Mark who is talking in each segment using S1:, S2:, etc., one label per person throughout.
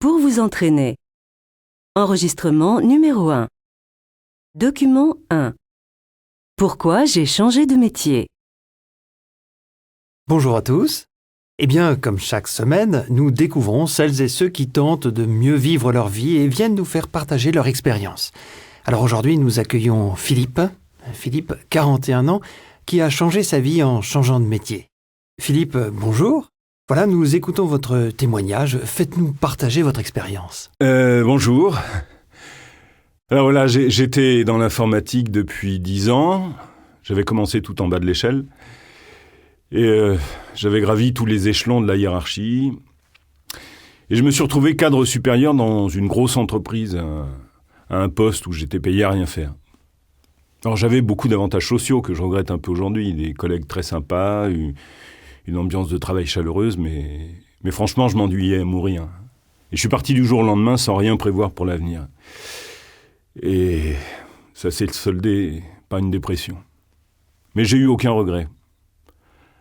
S1: pour vous entraîner. Enregistrement numéro 1. Document 1. Pourquoi j'ai changé de métier?
S2: Bonjour à tous. Eh bien, comme chaque semaine, nous découvrons celles et ceux qui tentent de mieux vivre leur vie et viennent nous faire partager leur expérience. Alors aujourd'hui, nous accueillons Philippe, 41 ans, qui a changé sa vie en changeant de métier. Philippe, bonjour. Voilà, nous écoutons votre témoignage. Faites-nous partager votre expérience.
S3: Bonjour. Alors voilà, j'étais dans l'informatique depuis 10 ans. J'avais commencé tout en bas de l'échelle. Et j'avais gravi tous les échelons de la hiérarchie. Et je me suis retrouvé cadre supérieur dans une grosse entreprise, à un poste où j'étais payé à rien faire. Alors j'avais beaucoup d'avantages sociaux que je regrette un peu aujourd'hui. Des collègues très sympas, une ambiance de travail chaleureuse, mais franchement, je m'ennuyais à mourir. Et je suis parti du jour au lendemain sans rien prévoir pour l'avenir. Et ça s'est soldé par une dépression. Mais j'ai eu aucun regret.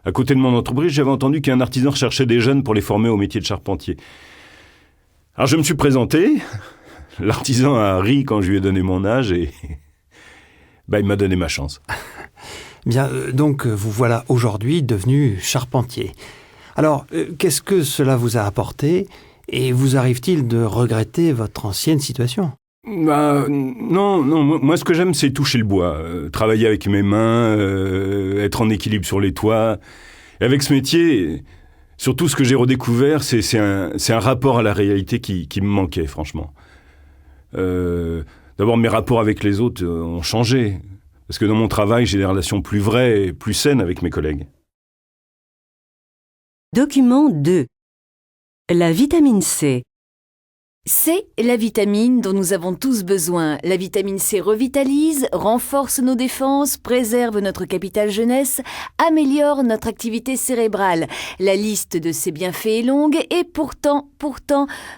S3: À côté de mon entreprise, j'avais entendu qu'un artisan recherchait des jeunes pour les former au métier de charpentier. Alors je me suis présenté. L'artisan a ri quand je lui ai donné mon âge et il m'a donné ma chance.
S2: Bien, donc vous voilà aujourd'hui devenu charpentier. Alors, qu'est-ce que cela vous a apporté et vous arrive-t-il de regretter votre ancienne situation ?
S3: Non, moi ce que j'aime c'est toucher le bois, travailler avec mes mains, être en équilibre sur les toits. Et avec ce métier, surtout ce que j'ai redécouvert, c'est un rapport à la réalité qui me manquait franchement. D'abord mes rapports avec les autres ont changé, parce que dans mon travail j'ai des relations plus vraies et plus saines avec mes collègues.
S1: Document 2. La vitamine C.
S4: C'est la vitamine dont nous avons tous besoin. La vitamine C revitalise, renforce nos défenses, préserve notre capital jeunesse, améliore notre activité cérébrale. La liste de ses bienfaits est longue et pourtant,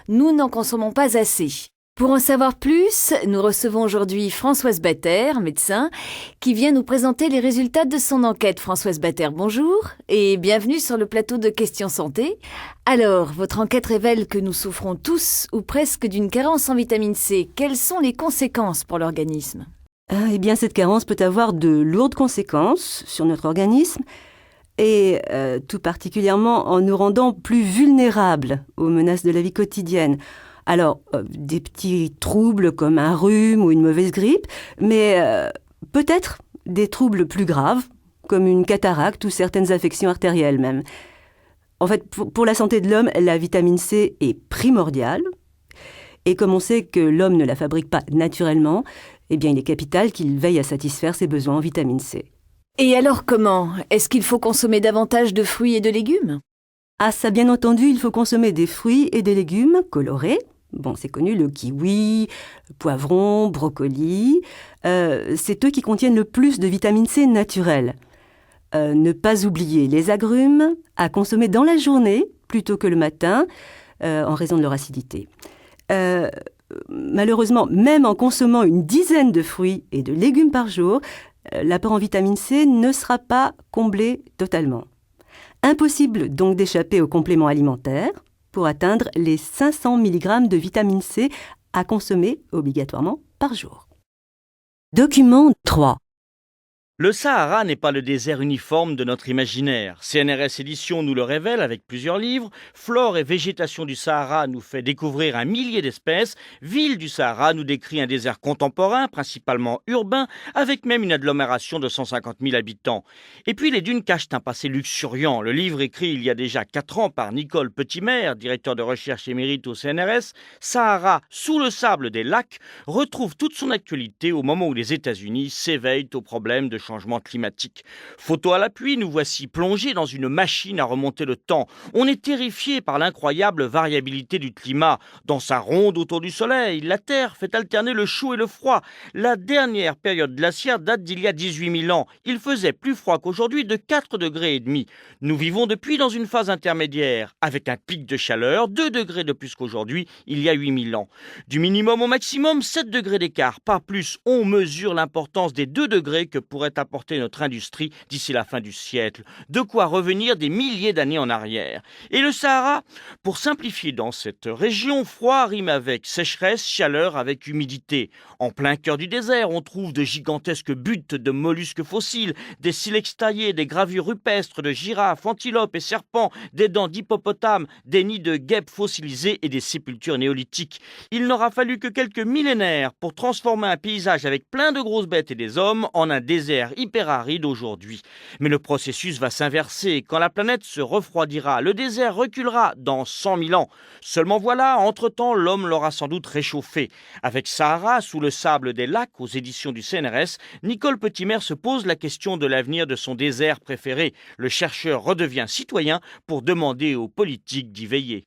S4: nous n'en consommons pas assez. Pour en savoir plus, nous recevons aujourd'hui Françoise Batter, médecin, qui vient nous présenter les résultats de son enquête. Françoise Batter, bonjour et bienvenue sur le plateau de Questions Santé. Alors, votre enquête révèle que nous souffrons tous ou presque d'une carence en vitamine C. Quelles sont les conséquences pour l'organisme ?
S1: Eh bien, cette carence peut avoir de lourdes conséquences sur notre organisme et tout particulièrement en nous rendant plus vulnérables aux menaces de la vie quotidienne. Alors, des petits troubles comme un rhume ou une mauvaise grippe, mais peut-être des troubles plus graves, comme une cataracte ou certaines affections artérielles même. En fait, pour la santé de l'homme, la vitamine C est primordiale. Et comme on sait que l'homme ne la fabrique pas naturellement, eh bien, il est capital qu'il veille à satisfaire ses besoins en vitamine C.
S4: Et alors comment ? Est-ce qu'il faut consommer davantage de fruits et de légumes ?
S1: Ah ça, bien entendu, il faut consommer des fruits et des légumes colorés. Bon, c'est connu, le kiwi, le poivron, brocoli. C'est eux qui contiennent le plus de vitamine C naturelle. Ne pas oublier les agrumes à consommer dans la journée plutôt que le matin, en raison de leur acidité. Malheureusement, même en consommant une dizaine de fruits et de légumes par jour, l'apport en vitamine C ne sera pas comblé totalement. Impossible donc d'échapper aux compléments alimentaires pour atteindre les 500 mg de vitamine C à consommer obligatoirement par jour. Document 3.
S5: Le Sahara n'est pas le désert uniforme de notre imaginaire. CNRS Éditions nous le révèle avec plusieurs livres. Flore et végétation du Sahara nous fait découvrir un millier d'espèces. Ville du Sahara nous décrit un désert contemporain, principalement urbain, avec même une agglomération de 150 000 habitants. Et puis les dunes cachent un passé luxuriant. Le livre écrit il y a déjà 4 ans par Nicole Petimer, directeur de recherche émérite au CNRS, Sahara sous le sable des lacs, retrouve toute son actualité au moment où les États-Unis s'éveillent aux problèmes de changement climatique. Photo à l'appui, nous voici plongés dans une machine à remonter le temps. On est terrifié par l'incroyable variabilité du climat. Dans sa ronde autour du soleil, la Terre fait alterner le chaud et le froid. La dernière période glaciaire date d'il y a 18 000 ans. Il faisait plus froid qu'aujourd'hui de 4,5 degrés. Nous vivons depuis dans une phase intermédiaire, avec un pic de chaleur, 2 degrés de plus qu'aujourd'hui, il y a 8 000 ans. Du minimum au maximum, 7 degrés d'écart, pas plus. On mesure l'importance des 2 degrés que pourrait apporter notre industrie d'ici la fin du siècle. De quoi revenir des milliers d'années en arrière. Et le Sahara, pour simplifier, dans cette région, froid rime avec sécheresse, chaleur avec humidité. En plein cœur du désert, on trouve de gigantesques buttes de mollusques fossiles, des silex taillés, des gravures rupestres de girafes, antilopes et serpents, des dents d'hippopotames, des nids de guêpes fossilisées et des sépultures néolithiques. Il n'aura fallu que quelques millénaires pour transformer un paysage avec plein de grosses bêtes et des hommes en un désert hyper aride aujourd'hui. Mais le processus va s'inverser. Quand la planète se refroidira, le désert reculera dans 100 000 ans. Seulement voilà, entre-temps, l'homme l'aura sans doute réchauffé. Avec Sahara, sous le sable des lacs, aux éditions du CNRS, Nicole Petimer se pose la question de l'avenir de son désert préféré. Le chercheur redevient citoyen pour demander aux politiques d'y veiller.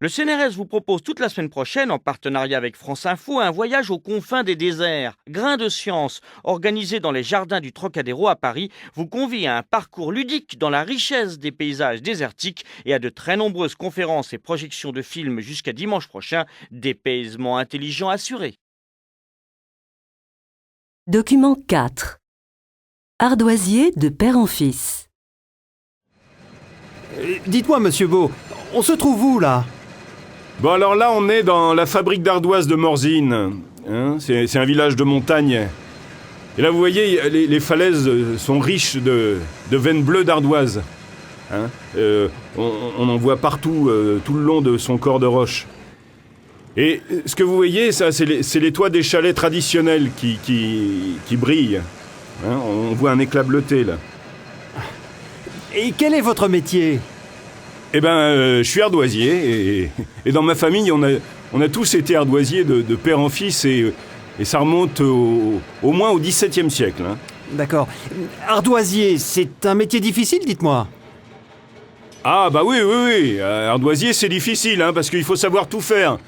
S5: Le CNRS vous propose toute la semaine prochaine, en partenariat avec France Info, un voyage aux confins des déserts. Grain de science, organisé dans les jardins du Trocadéro à Paris, vous convie à un parcours ludique dans la richesse des paysages désertiques et à de très nombreuses conférences et projections de films jusqu'à dimanche prochain, dépaysement intelligent assuré.
S1: Document 4. Ardoisier de père en fils.
S2: Dites-moi, monsieur Beau, on se trouve où, là ?
S3: Bon, alors là, on est dans la fabrique d'ardoise de Morzine. C'est un village de montagne. Et là, vous voyez, les falaises sont riches de veines bleues d'ardoise. On en voit partout, tout le long de son corps de roche. Et ce que vous voyez, ça, c'est les toits des chalets traditionnels qui brillent. On voit un éclat bleuté, là.
S2: Et quel est votre métier ?
S3: Eh ben, je suis ardoisier, et dans ma famille, on a tous été ardoisiers de père en fils, et ça remonte au moins au XVIIe siècle.
S2: D'accord. Ardoisier, c'est un métier difficile, dites-moi.
S3: Ah bah oui. Ardoisier, c'est difficile, parce qu'il faut savoir tout faire.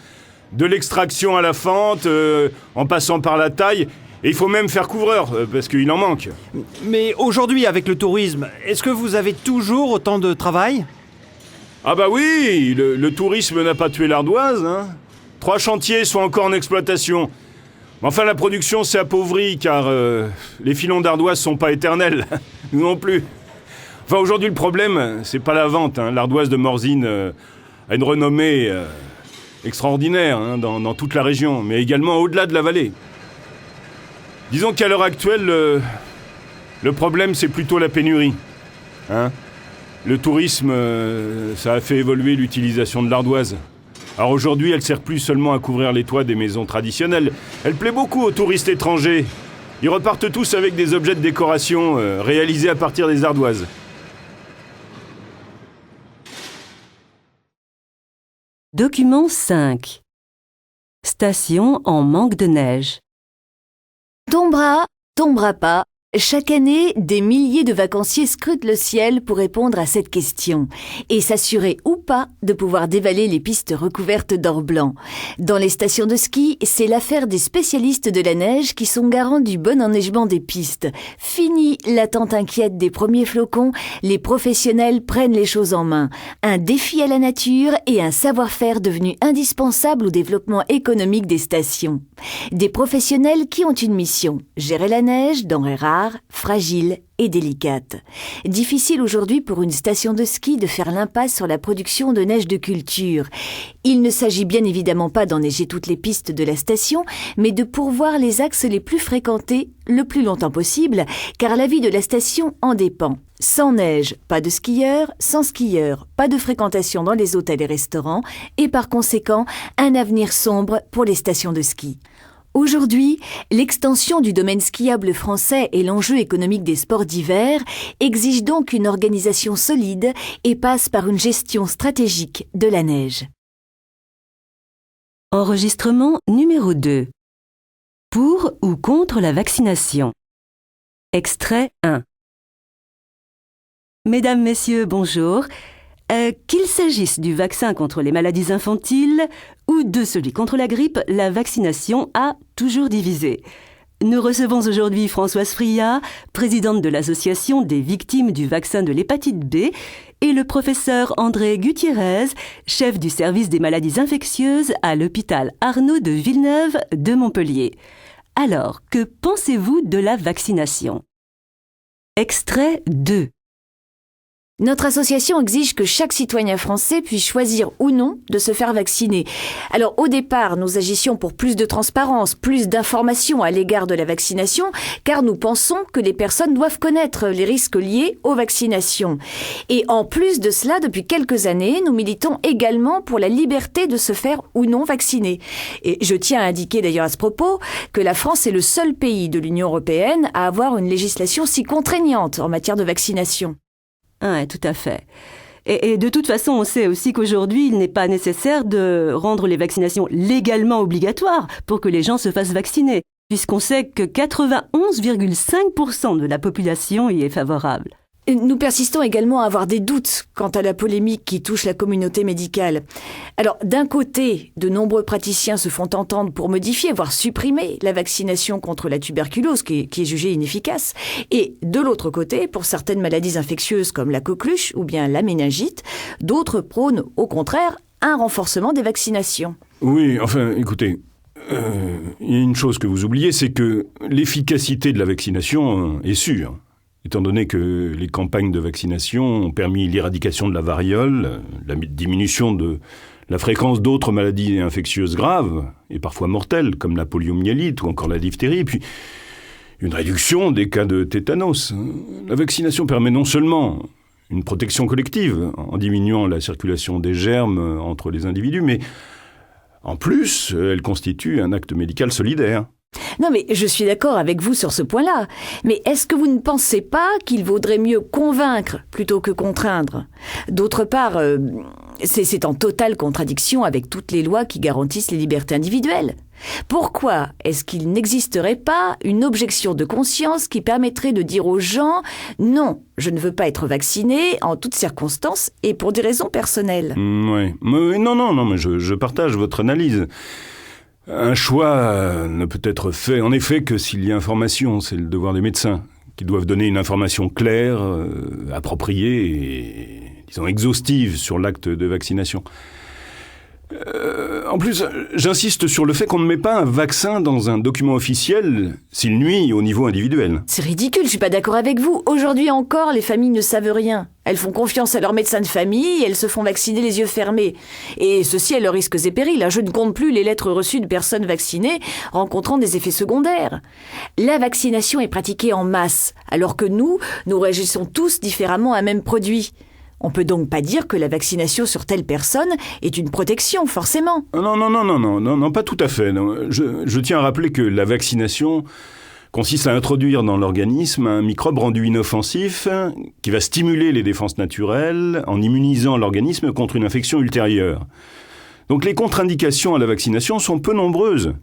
S3: De l'extraction à la fente, en passant par la taille, et il faut même faire couvreur, parce qu'il en manque.
S2: Mais aujourd'hui, avec le tourisme, est-ce que vous avez toujours autant de travail ?
S3: Ah bah oui, le tourisme n'a pas tué l'ardoise. 3 chantiers sont encore en exploitation. Mais enfin, la production s'est appauvrie, car les filons d'ardoise sont pas éternels. Nous non plus. Enfin, aujourd'hui, le problème, c'est pas la vente. L'ardoise de Morzine a une renommée extraordinaire dans toute la région, mais également au-delà de la vallée. Disons qu'à l'heure actuelle, le problème, c'est plutôt la pénurie. Le tourisme, ça a fait évoluer l'utilisation de l'ardoise. Alors aujourd'hui, elle sert plus seulement à couvrir les toits des maisons traditionnelles. Elle plaît beaucoup aux touristes étrangers. Ils repartent tous avec des objets de décoration réalisés à partir des ardoises.
S1: Document 5. Station en manque de neige.
S4: Tombera pas. Chaque année, des milliers de vacanciers scrutent le ciel pour répondre à cette question et s'assurer ou pas de pouvoir dévaler les pistes recouvertes d'or blanc. Dans les stations de ski, c'est l'affaire des spécialistes de la neige qui sont garants du bon enneigement des pistes. Fini l'attente inquiète des premiers flocons, les professionnels prennent les choses en main. Un défi à la nature et un savoir-faire devenu indispensable au développement économique des stations. Des professionnels qui ont une mission, gérer la neige, denrée rare, fragile et délicate. Difficile aujourd'hui pour une station de ski de faire l'impasse sur la production de neige de culture. Il ne s'agit bien évidemment pas d'enneiger toutes les pistes de la station, mais de pourvoir les axes les plus fréquentés le plus longtemps possible, car la vie de la station en dépend. Sans neige, pas de skieurs, sans skieurs, pas de fréquentation dans les hôtels et restaurants, et par conséquent, un avenir sombre pour les stations de ski. Aujourd'hui, l'extension du domaine skiable français et l'enjeu économique des sports d'hiver exigent donc une organisation solide et passe par une gestion stratégique de la neige.
S1: Enregistrement numéro 2. Pour ou contre la vaccination. Extrait 1. Mesdames, Messieurs, bonjour. Qu'il s'agisse du vaccin contre les maladies infantiles ou de celui contre la grippe, la vaccination a toujours divisé. Nous recevons aujourd'hui Françoise Friat, présidente de l'association des victimes du vaccin de l'hépatite B, et le professeur André Gutiérrez, chef du service des maladies infectieuses à l'hôpital Arnaud de Villeneuve de Montpellier. Alors, que pensez-vous de la vaccination ? Extrait 2.
S4: Notre association exige que chaque citoyen français puisse choisir ou non de se faire vacciner. Alors au départ, nous agissions pour plus de transparence, plus d'informations à l'égard de la vaccination, car nous pensons que les personnes doivent connaître les risques liés aux vaccinations. Et en plus de cela, depuis quelques années, nous militons également pour la liberté de se faire ou non vacciner. Et je tiens à indiquer d'ailleurs à ce propos que la France est le seul pays de l'Union européenne à avoir une législation si contraignante en matière de vaccination.
S1: Ah, tout à fait. Et de toute façon, on sait aussi qu'aujourd'hui, il n'est pas nécessaire de rendre les vaccinations légalement obligatoires pour que les gens se fassent vacciner, puisqu'on sait que 91,5% de la population y est favorable.
S4: Nous persistons également à avoir des doutes quant à la polémique qui touche la communauté médicale. Alors, d'un côté, de nombreux praticiens se font entendre pour modifier, voire supprimer la vaccination contre la tuberculose, qui est jugée inefficace. Et de l'autre côté, pour certaines maladies infectieuses comme la coqueluche ou bien la méningite, d'autres prônent au contraire un renforcement des vaccinations.
S3: Oui, enfin, écoutez, il y a une chose que vous oubliez, c'est que l'efficacité de la vaccination est sûre. Étant donné que les campagnes de vaccination ont permis l'éradication de la variole, la diminution de la fréquence d'autres maladies infectieuses graves et parfois mortelles, comme la poliomyélite ou encore la diphtérie, puis une réduction des cas de tétanos. La vaccination permet non seulement une protection collective en diminuant la circulation des germes entre les individus, mais en plus, elle constitue un acte médical solidaire.
S4: Non, mais je suis d'accord avec vous sur ce point-là. Mais est-ce que vous ne pensez pas qu'il vaudrait mieux convaincre plutôt que contraindre ? D'autre part, c'est en totale contradiction avec toutes les lois qui garantissent les libertés individuelles. Pourquoi est-ce qu'il n'existerait pas une objection de conscience qui permettrait de dire aux gens « Non, je ne veux pas être vacciné en toutes circonstances et pour des raisons personnelles ».
S3: Oui, non, mais je partage votre analyse. Un choix ne peut être fait, en effet, que s'il y a information. C'est le devoir des médecins, qui doivent donner une information claire, appropriée et, disons, exhaustive sur l'acte de vaccination. En plus, j'insiste sur le fait qu'on ne met pas un vaccin dans un document officiel s'il nuit au niveau individuel.
S4: C'est ridicule, je suis pas d'accord avec vous. Aujourd'hui encore, les familles ne savent rien. Elles font confiance à leur médecin de famille et elles se font vacciner les yeux fermés. Et ceci à leurs risques et périls. Je ne compte plus les lettres reçues de personnes vaccinées rencontrant des effets secondaires. La vaccination est pratiquée en masse, alors que nous réagissons tous différemment à un même produit. On peut donc pas dire que la vaccination sur telle personne est une protection, forcément.
S3: Non, pas tout à fait. Non. Je tiens à rappeler que la vaccination consiste à introduire dans l'organisme un microbe rendu inoffensif qui va stimuler les défenses naturelles en immunisant l'organisme contre une infection ultérieure. Donc les contre-indications à la vaccination sont peu nombreuses.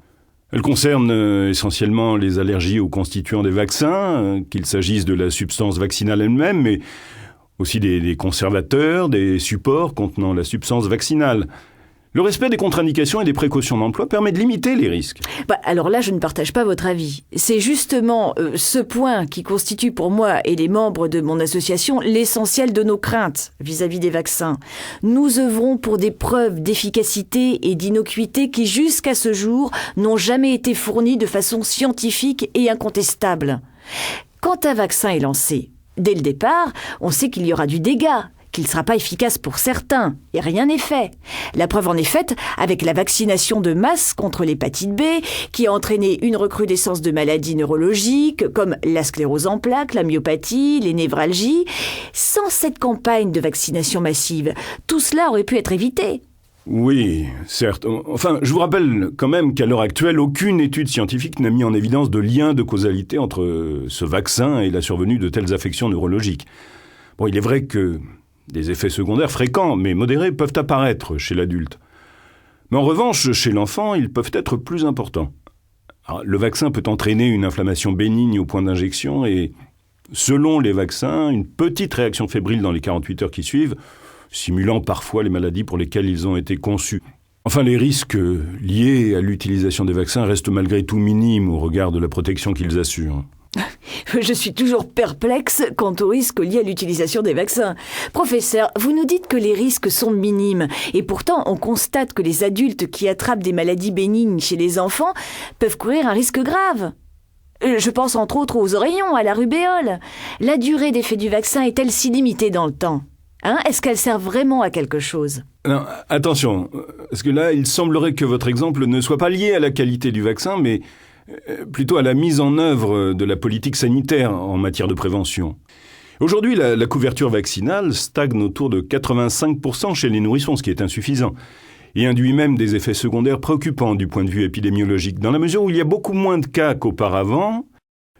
S3: Elles concernent essentiellement les allergies aux constituants des vaccins, qu'il s'agisse de la substance vaccinale elle-même, mais aussi des conservateurs, des supports contenant la substance vaccinale. Le respect des contre-indications et des précautions d'emploi permet de limiter les risques.
S4: Alors là, je ne partage pas votre avis. C'est justement ce point qui constitue pour moi et les membres de mon association l'essentiel de nos craintes vis-à-vis des vaccins. Nous œuvrons pour des preuves d'efficacité et d'innocuité qui, jusqu'à ce jour, n'ont jamais été fournies de façon scientifique et incontestable. Quand un vaccin est lancé, dès le départ, on sait qu'il y aura du dégât, qu'il ne sera pas efficace pour certains, et rien n'est fait. La preuve en est faite avec la vaccination de masse contre l'hépatite B, qui a entraîné une recrudescence de maladies neurologiques, comme la sclérose en plaques, la myopathie, les névralgies. Sans cette campagne de vaccination massive, tout cela aurait pu être évité.
S3: Oui, certes. Enfin, je vous rappelle quand même qu'à l'heure actuelle, aucune étude scientifique n'a mis en évidence de lien de causalité entre ce vaccin et la survenue de telles affections neurologiques. Bon, il est vrai que des effets secondaires fréquents, mais modérés, peuvent apparaître chez l'adulte. Mais en revanche, chez l'enfant, ils peuvent être plus importants. Alors, le vaccin peut entraîner une inflammation bénigne au point d'injection et, selon les vaccins, une petite réaction fébrile dans les 48 heures qui suivent, simulant parfois les maladies pour lesquelles ils ont été conçus. Enfin, les risques liés à l'utilisation des vaccins restent malgré tout minimes au regard de la protection qu'ils assurent.
S4: Je suis toujours perplexe quant aux risques liés à l'utilisation des vaccins. Professeur, vous nous dites que les risques sont minimes, et pourtant on constate que les adultes qui attrapent des maladies bénignes chez les enfants peuvent courir un risque grave. Je pense entre autres aux oreillons, à la rubéole. La durée d'effet du vaccin est-elle si limitée dans le temps ? Est-ce qu'elle sert vraiment à quelque chose ?
S3: Non, attention, parce que là, il semblerait que votre exemple ne soit pas lié à la qualité du vaccin, mais plutôt à la mise en œuvre de la politique sanitaire en matière de prévention. Aujourd'hui, la couverture vaccinale stagne autour de 85% chez les nourrissons, ce qui est insuffisant, et induit même des effets secondaires préoccupants du point de vue épidémiologique. Dans la mesure où il y a beaucoup moins de cas qu'auparavant,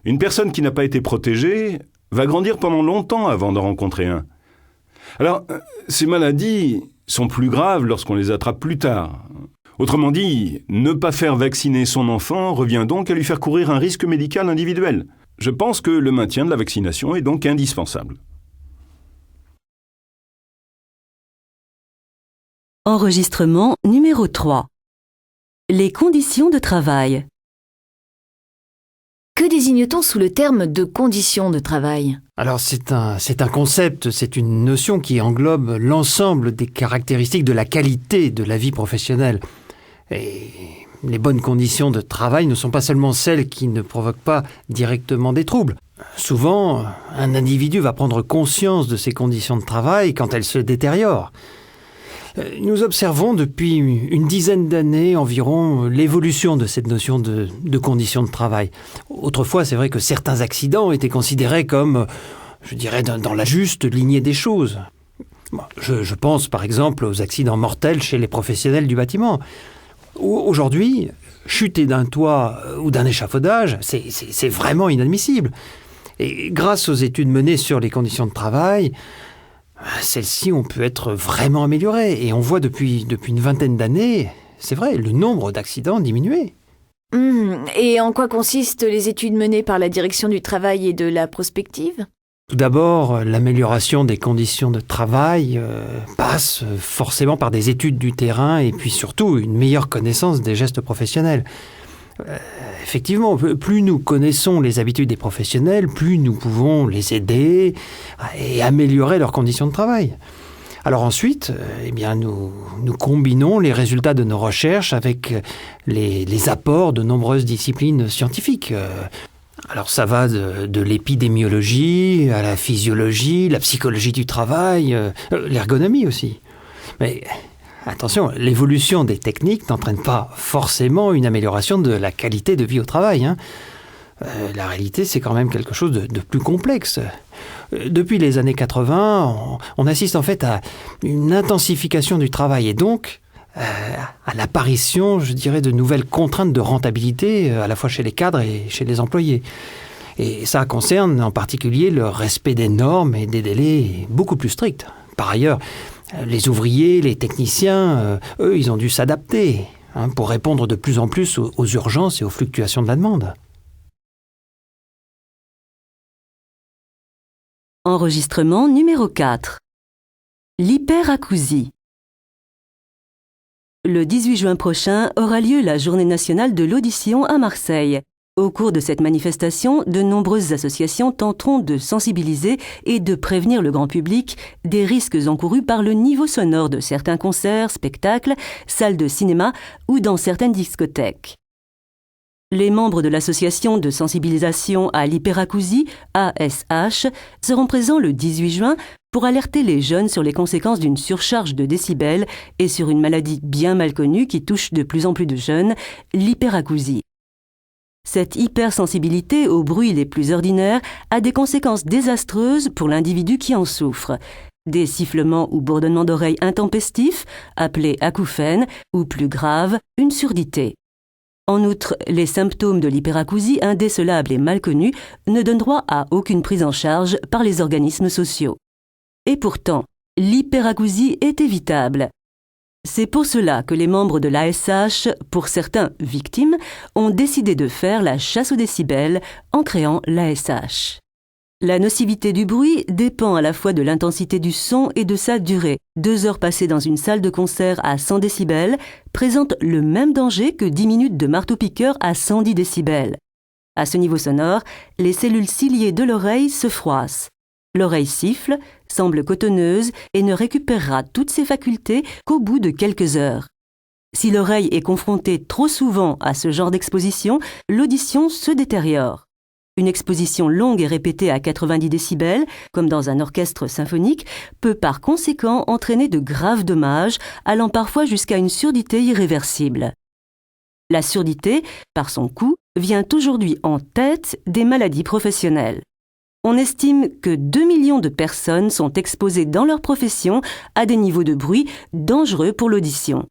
S3: une personne qui n'a pas été protégée va grandir pendant longtemps avant d'en rencontrer un. Alors, ces maladies sont plus graves lorsqu'on les attrape plus tard. Autrement dit, ne pas faire vacciner son enfant revient donc à lui faire courir un risque médical individuel. Je pense que le maintien de la vaccination est donc indispensable.
S1: Enregistrement numéro 3. Les conditions de travail.
S4: Que désigne-t-on sous le terme de conditions de travail ?
S2: Alors c'est un concept, c'est une notion qui englobe l'ensemble des caractéristiques de la qualité de la vie professionnelle. Et les bonnes conditions de travail ne sont pas seulement celles qui ne provoquent pas directement des troubles. Souvent, un individu va prendre conscience de ses conditions de travail quand elles se détériorent. Nous observons depuis une dizaine d'années environ l'évolution de cette notion de conditions de travail. Autrefois, c'est vrai que certains accidents étaient considérés comme, je dirais, dans la juste lignée des choses. Je pense par exemple aux accidents mortels chez les professionnels du bâtiment. Aujourd'hui, chuter d'un toit ou d'un échafaudage, c'est vraiment inadmissible. Et grâce aux études menées sur les conditions de travail, celles-ci ont pu être vraiment améliorées. Et on voit depuis une vingtaine d'années, c'est vrai, le nombre d'accidents diminuer.
S4: Et en quoi consistent les études menées par la direction du travail et de la prospective ?
S2: Tout d'abord, l'amélioration des conditions de travail passe forcément par des études du terrain et puis surtout une meilleure connaissance des gestes professionnels. Effectivement, plus nous connaissons les habitudes des professionnels, plus nous pouvons les aider et améliorer leurs conditions de travail. Alors ensuite, nous combinons les résultats de nos recherches avec les apports de nombreuses disciplines scientifiques. Alors ça va de l'épidémiologie à la physiologie, la psychologie du travail, l'ergonomie aussi. Mais attention, l'évolution des techniques n'entraîne pas forcément une amélioration de la qualité de vie au travail. La réalité, c'est quand même quelque chose de plus complexe. Depuis les années 80, on assiste en fait à une intensification du travail et donc à l'apparition, je dirais, de nouvelles contraintes de rentabilité, à la fois chez les cadres et chez les employés. Et ça concerne en particulier le respect des normes et des délais beaucoup plus stricts. Par ailleurs, les ouvriers, les techniciens, eux, ils ont dû s'adapter pour répondre de plus en plus aux urgences et aux fluctuations de la demande.
S1: Enregistrement numéro 4. L'hyperacousie. Le 18 juin prochain aura lieu la Journée nationale de l'audition à Marseille. Au cours de cette manifestation, de nombreuses associations tenteront de sensibiliser et de prévenir le grand public des risques encourus par le niveau sonore de certains concerts, spectacles, salles de cinéma ou dans certaines discothèques. Les membres de l'association de sensibilisation à l'hyperacousie, ASH, seront présents le 18 juin pour alerter les jeunes sur les conséquences d'une surcharge de décibels et sur une maladie bien mal connue qui touche de plus en plus de jeunes, l'hyperacousie. Cette hypersensibilité aux bruits les plus ordinaires a des conséquences désastreuses pour l'individu qui en souffre. Des sifflements ou bourdonnements d'oreilles intempestifs, appelés acouphènes, ou plus grave, une surdité. En outre, les symptômes de l'hyperacousie indécelables et mal connus ne donnent droit à aucune prise en charge par les organismes sociaux. Et pourtant, l'hyperacousie est évitable. C'est pour cela que les membres de l'ASH, pour certains victimes, ont décidé de faire la chasse aux décibels en créant l'ASH. La nocivité du bruit dépend à la fois de l'intensité du son et de sa durée. 2 heures passées dans une salle de concert à 100 décibels présentent le même danger que 10 minutes de marteau-piqueur à 110 décibels. À ce niveau sonore, les cellules ciliées de l'oreille se froissent. L'oreille siffle, semble cotonneuse et ne récupérera toutes ses facultés qu'au bout de quelques heures. Si l'oreille est confrontée trop souvent à ce genre d'exposition, l'audition se détériore. Une exposition longue et répétée à 90 décibels, comme dans un orchestre symphonique, peut par conséquent entraîner de graves dommages, allant parfois jusqu'à une surdité irréversible. La surdité, par son coût, vient aujourd'hui en tête des maladies professionnelles. On estime que 2 millions de personnes sont exposées dans leur profession à des niveaux de bruit dangereux pour l'audition.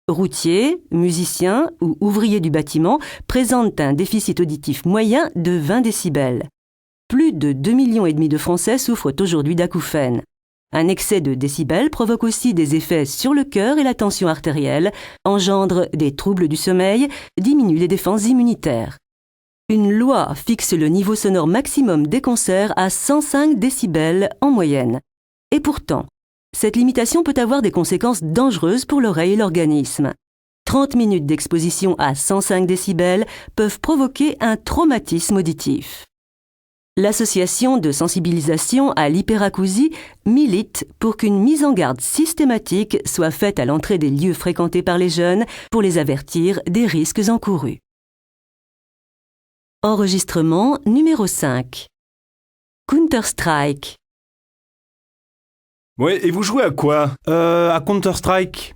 S1: Routiers, musiciens ou ouvriers du bâtiment présentent un déficit auditif moyen de 20 décibels. Plus de 2,5 millions de Français souffrent aujourd'hui d'acouphènes. Un excès de décibels provoque aussi des effets sur le cœur et la tension artérielle, engendre des troubles du sommeil, diminue les défenses immunitaires. Une loi fixe le niveau sonore maximum des concerts à 105 décibels en moyenne. Et pourtant, cette limitation peut avoir des conséquences dangereuses pour l'oreille et l'organisme. 30 minutes d'exposition à 105 décibels peuvent provoquer un traumatisme auditif. L'association de sensibilisation à l'hyperacousie milite pour qu'une mise en garde systématique soit faite à l'entrée des lieux fréquentés par les jeunes pour les avertir des risques encourus. Enregistrement numéro 5. Counter-Strike.
S3: Ouais, et vous jouez à quoi?
S6: À Counter-Strike.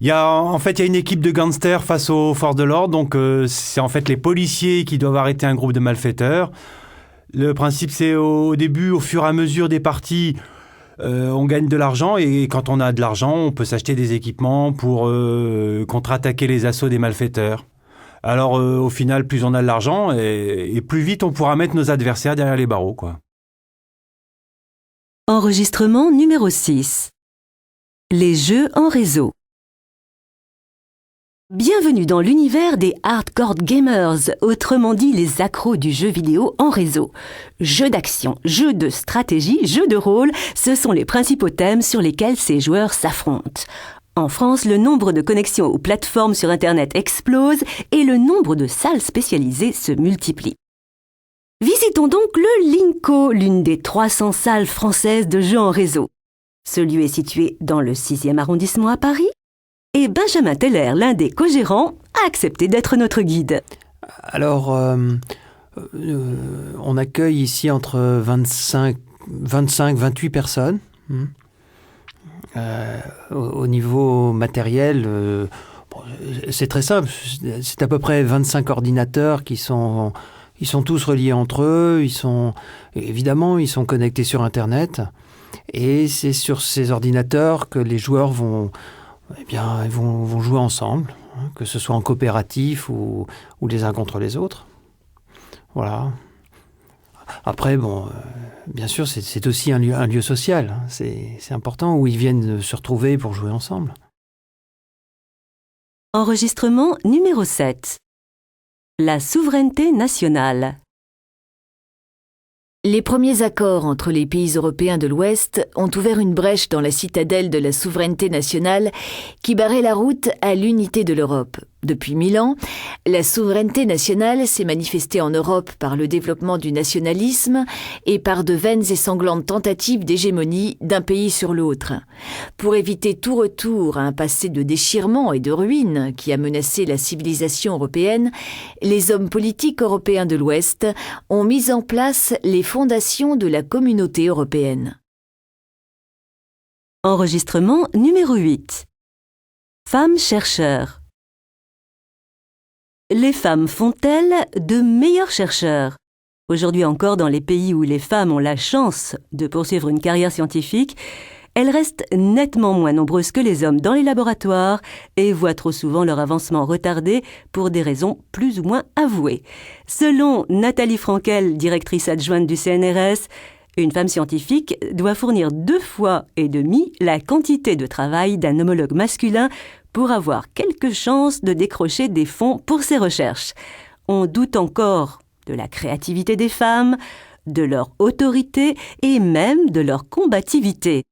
S6: Il y a une équipe de gangsters face aux forces de l'ordre, donc c'est en fait les policiers qui doivent arrêter un groupe de malfaiteurs. Le principe, c'est au début, au fur et à mesure des parties, on gagne de l'argent et quand on a de l'argent, on peut s'acheter des équipements pour contre-attaquer les assauts des malfaiteurs. Alors au final, plus on a de l'argent et plus vite on pourra mettre nos adversaires derrière les barreaux, quoi.
S1: Enregistrement numéro 6. Les jeux en réseau. Bienvenue dans l'univers des hardcore gamers, autrement dit les accros du jeu vidéo en réseau. Jeux d'action, jeux de stratégie, jeux de rôle, ce sont les principaux thèmes sur lesquels ces joueurs s'affrontent. En France, le nombre de connexions aux plateformes sur Internet explose et le nombre de salles spécialisées se multiplie. Visitons donc le Linko, l'une des 300 salles françaises de jeux en réseau. Ce lieu est situé dans le 6e arrondissement à Paris et Benjamin Teller, l'un des co-gérants, a accepté d'être notre guide.
S2: Alors, on accueille ici entre 25-28 personnes. Au niveau matériel, c'est très simple. C'est à peu près 25 ordinateurs ils sont tous reliés entre eux. Ils sont connectés sur Internet. Et c'est sur ces ordinateurs que les joueurs vont jouer ensemble, que ce soit en coopératif ou les uns contre les autres. Voilà. Après, bien sûr, c'est aussi un lieu social. C'est important où ils viennent se retrouver pour jouer ensemble.
S1: Enregistrement numéro 7. La souveraineté nationale.
S4: Les premiers accords entre les pays européens de l'Ouest ont ouvert une brèche dans la citadelle de la souveraineté nationale qui barrait la route à l'unité de l'Europe. Depuis 1000 ans, la souveraineté nationale s'est manifestée en Europe par le développement du nationalisme et par de vaines et sanglantes tentatives d'hégémonie d'un pays sur l'autre. Pour éviter tout retour à un passé de déchirement et de ruine qui a menacé la civilisation européenne, les hommes politiques européens de l'Ouest ont mis en place les fondations de la communauté européenne.
S1: Enregistrement numéro 8. Femmes chercheurs. Les femmes font-elles de meilleurs chercheurs? Aujourd'hui encore, dans les pays où les femmes ont la chance de poursuivre une carrière scientifique, elles restent nettement moins nombreuses que les hommes dans les laboratoires et voient trop souvent leur avancement retardé pour des raisons plus ou moins avouées. Selon Nathalie Frankel, directrice adjointe du CNRS, une femme scientifique doit fournir 2,5 fois la quantité de travail d'un homologue masculin pour avoir quelques chances de décrocher des fonds pour ses recherches. On doute encore de la créativité des femmes, de leur autorité et même de leur combativité.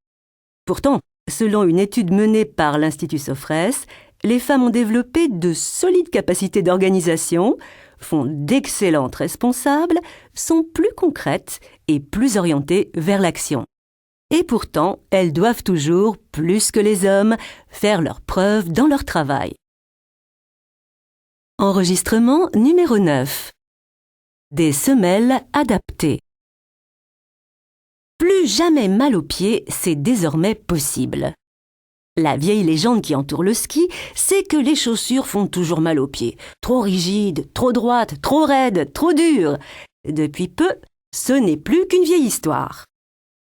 S1: Pourtant, selon une étude menée par l'Institut Sophrès, les femmes ont développé de solides capacités d'organisation, font d'excellentes responsables, sont plus concrètes et plus orientées vers l'action. Et pourtant, elles doivent toujours, plus que les hommes, faire leurs preuves dans leur travail. Enregistrement numéro 9. Des semelles adaptées. Plus jamais mal aux pieds, c'est désormais possible. La vieille légende qui entoure le ski, c'est que les chaussures font toujours mal aux pieds. Trop rigides, trop droites, trop raides, trop dures. Depuis peu, ce n'est plus qu'une vieille histoire.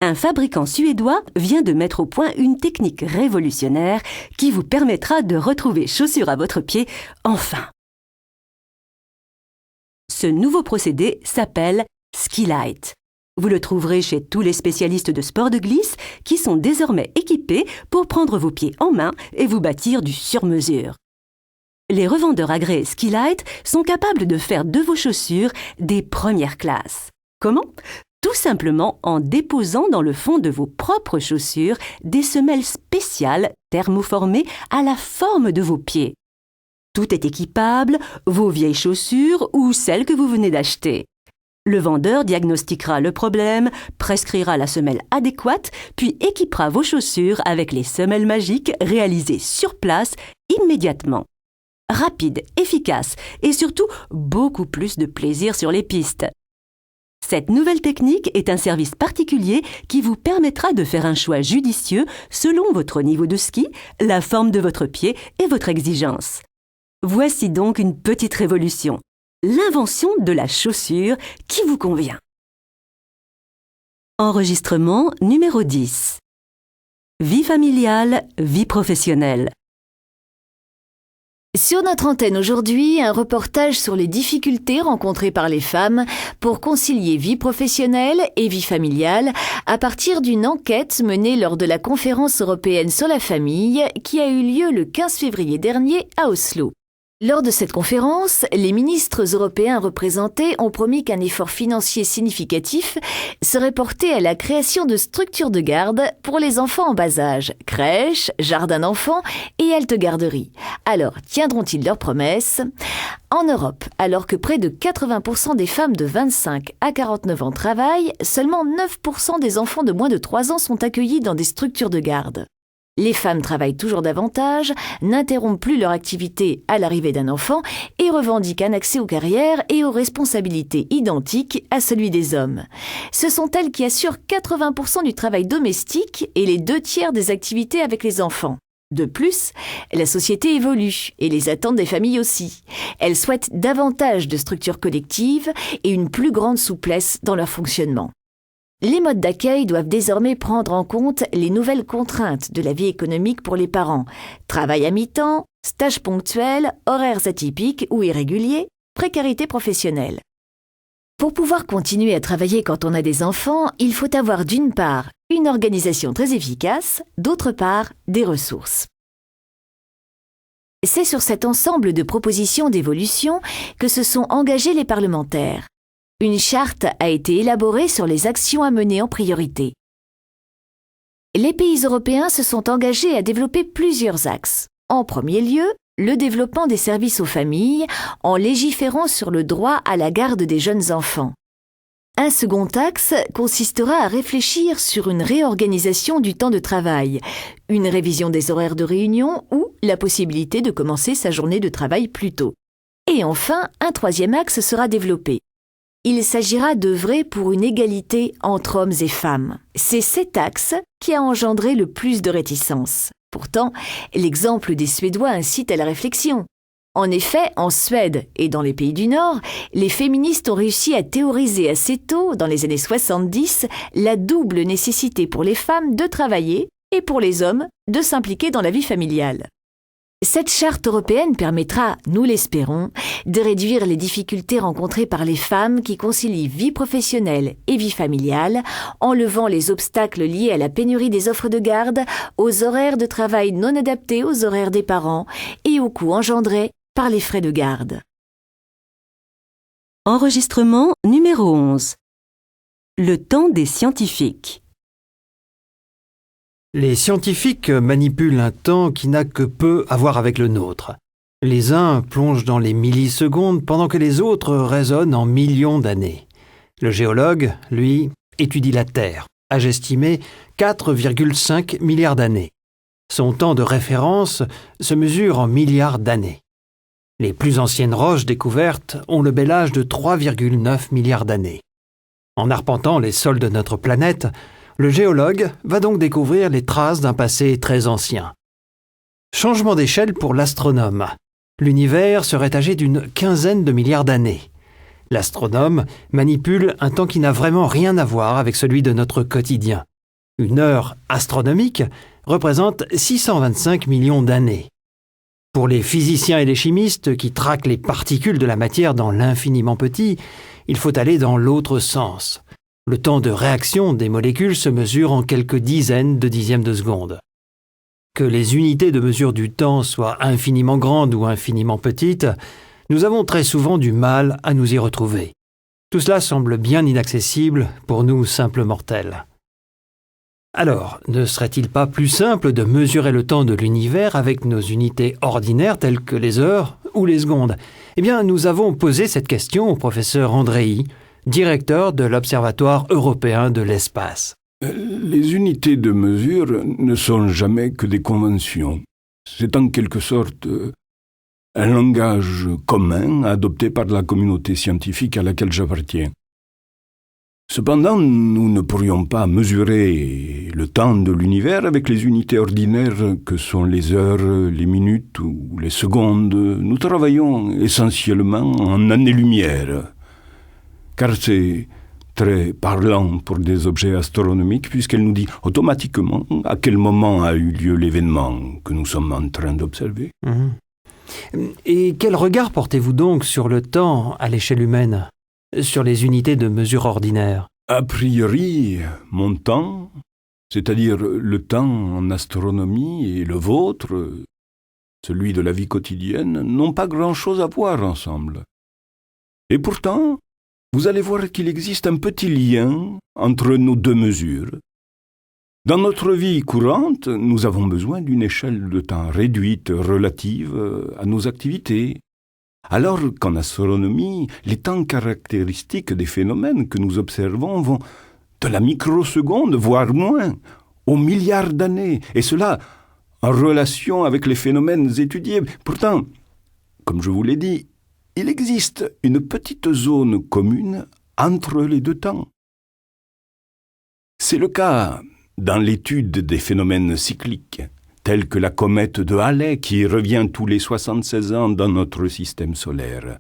S1: Un fabricant suédois vient de mettre au point une technique révolutionnaire qui vous permettra de retrouver chaussures à votre pied, enfin. Ce nouveau procédé s'appelle Skilite. Vous le trouverez chez tous les spécialistes de sport de glisse qui sont désormais équipés pour prendre vos pieds en main et vous bâtir du sur-mesure. Les revendeurs agréés Skilite sont capables de faire de vos chaussures des premières classes. Comment ? Tout simplement en déposant dans le fond de vos propres chaussures des semelles spéciales thermoformées à la forme de vos pieds. Tout est équipable, vos vieilles chaussures ou celles que vous venez d'acheter. Le vendeur diagnostiquera le problème, prescrira la semelle adéquate, puis équipera vos chaussures avec les semelles magiques réalisées sur place immédiatement. Rapide, efficace et surtout beaucoup plus de plaisir sur les pistes. Cette nouvelle technique est un service particulier qui vous permettra de faire un choix judicieux selon votre niveau de ski, la forme de votre pied et votre exigence. Voici donc une petite révolution, l'invention de la chaussure qui vous convient. Enregistrement numéro 10. Vie familiale, vie professionnelle.
S4: Sur notre antenne aujourd'hui, un reportage sur les difficultés rencontrées par les femmes pour concilier vie professionnelle et vie familiale à partir d'une enquête menée lors de la conférence européenne sur la famille qui a eu lieu le 15 février dernier à Oslo. Lors de cette conférence, les ministres européens représentés ont promis qu'un effort financier significatif serait porté à la création de structures de garde pour les enfants en bas âge, crèches, jardins d'enfants et haltes garderies. Alors, tiendront-ils leurs promesses ? En Europe, alors que près de 80% des femmes de 25 à 49 ans travaillent, seulement 9% des enfants de moins de 3 ans sont accueillis dans des structures de garde. Les femmes travaillent toujours davantage, n'interrompent plus leur activité à l'arrivée d'un enfant et revendiquent un accès aux carrières et aux responsabilités identiques à celui des hommes. Ce sont elles qui assurent 80% du travail domestique et les 2/3 des activités avec les enfants. De plus, la société évolue et les attentes des familles aussi. Elles souhaitent davantage de structures collectives et une plus grande souplesse dans leur fonctionnement. Les modes d'accueil doivent désormais prendre en compte les nouvelles contraintes de la vie économique pour les parents. Travail à mi-temps, stages ponctuels, horaires atypiques ou irréguliers, précarité professionnelle. Pour pouvoir continuer à travailler quand on a des enfants, il faut avoir d'une part une organisation très efficace, d'autre part des ressources. C'est sur cet ensemble de propositions d'évolution que se sont engagés les parlementaires. Une charte a été élaborée sur les actions à mener en priorité. Les pays européens se sont engagés à développer plusieurs axes. En premier lieu, le développement des services aux familles en légiférant sur le droit à la garde des jeunes enfants. Un second axe consistera à réfléchir sur une réorganisation du temps de travail, une révision des horaires de réunion ou la possibilité de commencer sa journée de travail plus tôt. Et enfin, un troisième axe sera développé. Il s'agira d'œuvrer pour une égalité entre hommes et femmes. C'est cet axe qui a engendré le plus de réticences. Pourtant, l'exemple des Suédois incite à la réflexion. En effet, en Suède et dans les pays du Nord, les féministes ont réussi à théoriser assez tôt, dans les années 70, la double nécessité pour les femmes de travailler et pour les hommes de s'impliquer dans la vie familiale. Cette charte européenne permettra, nous l'espérons, de réduire les difficultés rencontrées par les femmes qui concilient vie professionnelle et vie familiale, en levant les obstacles liés à la pénurie des offres de garde, aux horaires de travail non adaptés aux horaires des parents et aux coûts engendrés par les frais de garde.
S1: Enregistrement numéro 11. Le temps des scientifiques.
S2: Les scientifiques manipulent un temps qui n'a que peu à voir avec le nôtre. Les uns plongent dans les millisecondes pendant que les autres résonnent en millions d'années. Le géologue, lui, étudie la Terre, âge estimé 4,5 milliards d'années. Son temps de référence se mesure en milliards d'années. Les plus anciennes roches découvertes ont le bel âge de 3,9 milliards d'années. En arpentant les sols de notre planète, le géologue va donc découvrir les traces d'un passé très ancien. Changement d'échelle pour l'astronome. L'univers serait âgé d'une quinzaine de milliards d'années. L'astronome manipule un temps qui n'a vraiment rien à voir avec celui de notre quotidien. Une heure astronomique représente 625 millions d'années. Pour les physiciens et les chimistes qui traquent les particules de la matière dans l'infiniment petit, il faut aller dans l'autre sens. Le temps de réaction des molécules se mesure en quelques dizaines de dixièmes de seconde. Que les unités de mesure du temps soient infiniment grandes ou infiniment petites, nous avons très souvent du mal à nous y retrouver. Tout cela semble bien inaccessible pour nous simples mortels. Alors, ne serait-il pas plus simple de mesurer le temps de l'univers avec nos unités ordinaires telles que les heures ou les secondes ? Eh bien, nous avons posé cette question au professeur Andréi, directeur de l'Observatoire européen de l'espace.
S7: Les unités de mesure ne sont jamais que des conventions. C'est en quelque sorte un langage commun adopté par la communauté scientifique à laquelle j'appartiens. Cependant, nous ne pourrions pas mesurer le temps de l'univers avec les unités ordinaires que sont les heures, les minutes ou les secondes. Nous travaillons essentiellement en années-lumière, car c'est très parlant pour des objets astronomiques puisqu'elle nous dit automatiquement à quel moment a eu lieu l'événement que nous sommes en train d'observer.
S2: Et quel regard portez-vous donc sur le temps à l'échelle humaine, sur les unités de mesure ordinaires ?
S7: A priori, mon temps, c'est-à-dire le temps en astronomie et le vôtre, celui de la vie quotidienne, n'ont pas grand-chose à voir ensemble. Et pourtant, vous allez voir qu'il existe un petit lien entre nos deux mesures. Dans notre vie courante, nous avons besoin d'une échelle de temps réduite relative à nos activités. Alors qu'en astronomie, les temps caractéristiques des phénomènes que nous observons vont de la microseconde, voire moins, aux milliards d'années, et cela en relation avec les phénomènes étudiés. Pourtant, comme je vous l'ai dit, il existe une petite zone commune entre les deux temps. C'est le cas dans l'étude des phénomènes cycliques, tels que la comète de Halley qui revient tous les 76 ans dans notre système solaire.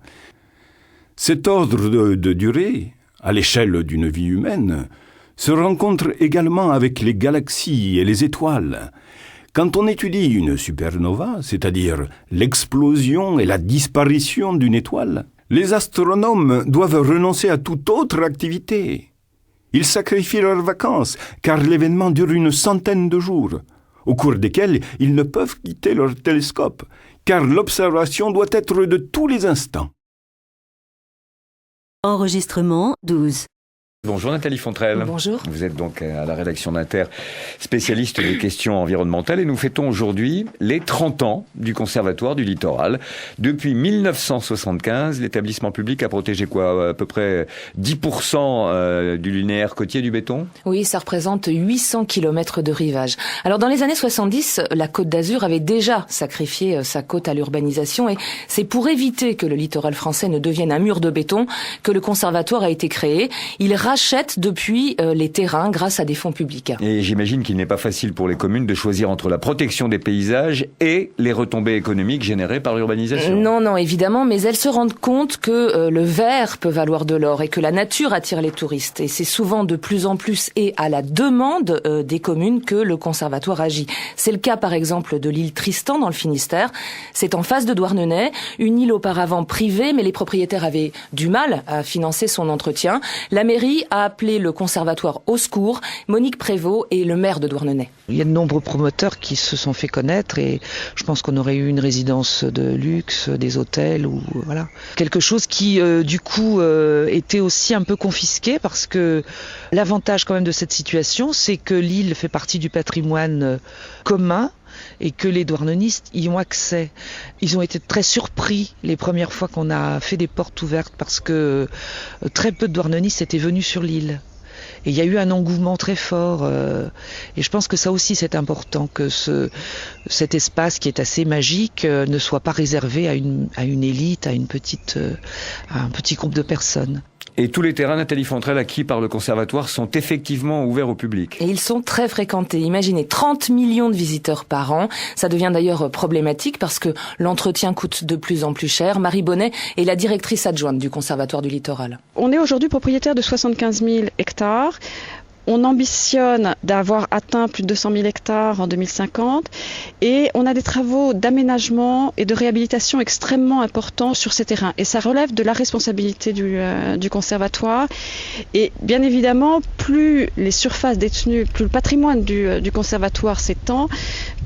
S7: Cet ordre de durée, à l'échelle d'une vie humaine, se rencontre également avec les galaxies et les étoiles. Quand on étudie une supernova, c'est-à-dire l'explosion et la disparition d'une étoile, les astronomes doivent renoncer à toute autre activité. Ils sacrifient leurs vacances, car l'événement dure une centaine de jours, au cours desquels ils ne peuvent quitter leur télescope, car l'observation doit être de tous les instants.
S1: Enregistrement 12.
S8: Bonjour Nathalie Fontrelle.
S9: Bonjour.
S8: Vous êtes donc à la rédaction d'Inter, spécialiste des questions environnementales, et nous fêtons aujourd'hui les 30 ans du Conservatoire du Littoral. Depuis 1975, l'établissement public a protégé quoi ? À peu près 10% du linéaire côtier du béton ?
S9: Oui, ça représente 800 km de rivage. Alors dans les années 70, la Côte d'Azur avait déjà sacrifié sa côte à l'urbanisation, et c'est pour éviter que le littoral français ne devienne un mur de béton que le Conservatoire a été créé. Il rachète depuis les terrains grâce à des fonds publics.
S8: Et j'imagine qu'il n'est pas facile pour les communes de choisir entre la protection des paysages et les retombées économiques générées par l'urbanisation.
S9: Non, évidemment, mais elles se rendent compte que le vert peut valoir de l'or et que la nature attire les touristes. Et c'est souvent de plus en plus et à la demande des communes que le conservatoire agit. C'est le cas par exemple de l'île Tristan dans le Finistère. C'est en face de Douarnenez, une île auparavant privée, mais les propriétaires avaient du mal à financer son entretien. La mairie a appelé le conservatoire au secours. Monique Prévost est le maire de Douarnenez.
S10: Il y a de nombreux promoteurs qui se sont fait connaître et je pense qu'on aurait eu une résidence de luxe, des hôtels ou voilà. Quelque chose qui du coup était aussi un peu confisqué parce que l'avantage quand même de cette situation, c'est que l'île fait partie du patrimoine commun et que les douarnenistes y ont accès. Ils ont été très surpris les premières fois qu'on a fait des portes ouvertes parce que très peu de douarnenistes étaient venus sur l'île. Et il y a eu un engouement très fort. Et je pense que ça aussi c'est important, que cet espace qui est assez magique ne soit pas réservé à une élite, à un petit groupe de personnes.
S8: Et tous les terrains, Nathalie Fontrelle, acquis par le conservatoire sont effectivement ouverts au public.
S9: Et ils sont très fréquentés. Imaginez 30 millions de visiteurs par an. Ça devient d'ailleurs problématique parce que l'entretien coûte de plus en plus cher. Marie Bonnet est la directrice adjointe du Conservatoire du Littoral.
S11: On est aujourd'hui propriétaire de 75 000 hectares. On ambitionne d'avoir atteint plus de 200 000 hectares en 2050 et on a des travaux d'aménagement et de réhabilitation extrêmement importants sur ces terrains. Et ça relève de la responsabilité du conservatoire. Et bien évidemment, plus les surfaces détenues, plus le patrimoine du conservatoire s'étend,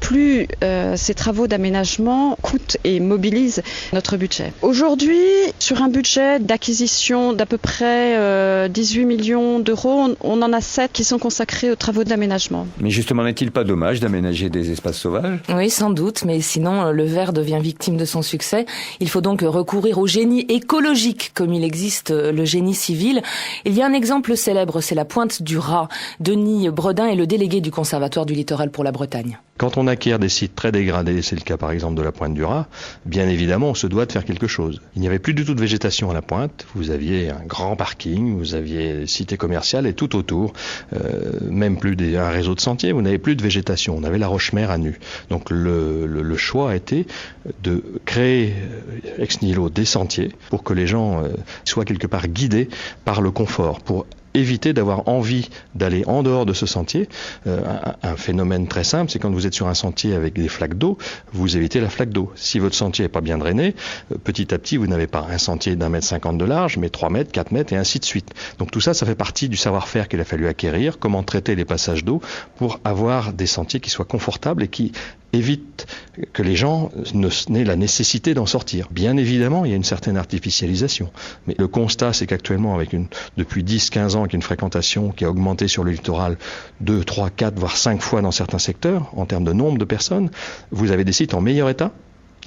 S11: plus ces travaux d'aménagement coûtent et mobilisent notre budget. Aujourd'hui, sur un budget d'acquisition d'à peu près 18 millions d'euros, on en a 7 qui sont consacrés aux travaux d'aménagement.
S8: Mais justement, n'est-il pas dommage d'aménager des espaces sauvages ?
S9: Oui, sans doute, mais sinon le ver devient victime de son succès. Il faut donc recourir au génie écologique, comme il existe le génie civil. Il y a un exemple célèbre, c'est la Pointe du Raz. Denis Bredin est le délégué du Conservatoire du Littoral pour la Bretagne.
S12: Quand on acquiert des sites très dégradés, c'est le cas par exemple de la Pointe du Raz, bien évidemment on se doit de faire quelque chose. Il n'y avait plus du tout de végétation à la pointe, vous aviez un grand parking, vous aviez cité commerciale et tout autour, même plus un réseau de sentiers, vous n'avez plus de végétation, on avait la Roche-Mère à nu. Donc le choix a été de créer ex nihilo des sentiers pour que les gens soient quelque part guidés par le confort, pour éviter d'avoir envie d'aller en dehors de ce sentier. Un phénomène très simple, c'est quand vous êtes sur un sentier avec des flaques d'eau, vous évitez la flaque d'eau. Si votre sentier n'est pas bien drainé, petit à petit, vous n'avez pas un sentier d'1,50 m de large, mais 3 mètres, 4 mètres et ainsi de suite. Donc tout ça, ça fait partie du savoir-faire qu'il a fallu acquérir, comment traiter les passages d'eau pour avoir des sentiers qui soient confortables et qui évite que les gens n'aient la nécessité d'en sortir. Bien évidemment, il y a une certaine artificialisation. Mais le constat, c'est qu'actuellement, depuis 10-15 ans, avec une fréquentation qui a augmenté sur le littoral 2, 3, 4, voire 5 fois dans certains secteurs, en termes de nombre de personnes, vous avez des sites en meilleur état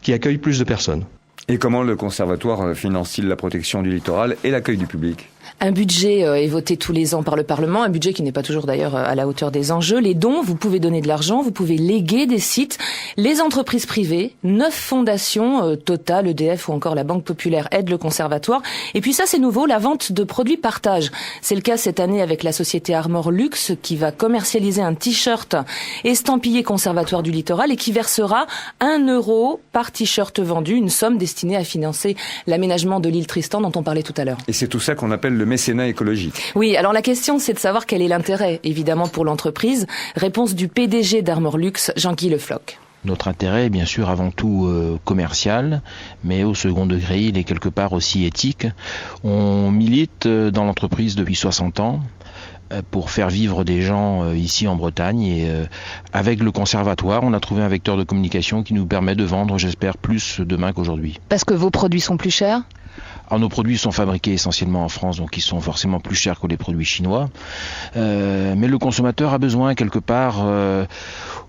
S12: qui accueillent plus de personnes.
S8: Et comment le conservatoire finance-t-il la protection du littoral et l'accueil du public ?
S9: Un budget est voté tous les ans par le Parlement, un budget qui n'est pas toujours d'ailleurs à la hauteur des enjeux. Les dons, vous pouvez donner de l'argent, vous pouvez léguer des sites. Les entreprises privées, 9 fondations, Total, EDF ou encore la Banque Populaire aident le conservatoire. Et puis ça, c'est nouveau, la vente de produits partage. C'est le cas cette année avec la société Armor Luxe qui va commercialiser un t-shirt estampillé Conservatoire du Littoral et qui versera 1 € par t-shirt vendu, une somme destinée à financer l'aménagement de l'île Tristan dont on parlait tout à l'heure.
S8: Et c'est tout ça qu'on appelle le mécénat écologique.
S9: Oui, alors la question c'est de savoir quel est l'intérêt, évidemment, pour l'entreprise. Réponse du PDG d'Armor Luxe, Jean-Guy Lefloc.
S13: Notre intérêt est bien sûr avant tout commercial, mais au second degré, il est quelque part aussi éthique. On milite dans l'entreprise depuis 60 ans pour faire vivre des gens ici en Bretagne et avec le conservatoire, on a trouvé un vecteur de communication qui nous permet de vendre, j'espère, plus demain qu'aujourd'hui.
S14: Parce que vos produits sont plus chers ?
S13: Alors, nos produits sont fabriqués essentiellement en France, donc ils sont forcément plus chers que les produits chinois. Mais le consommateur a besoin quelque part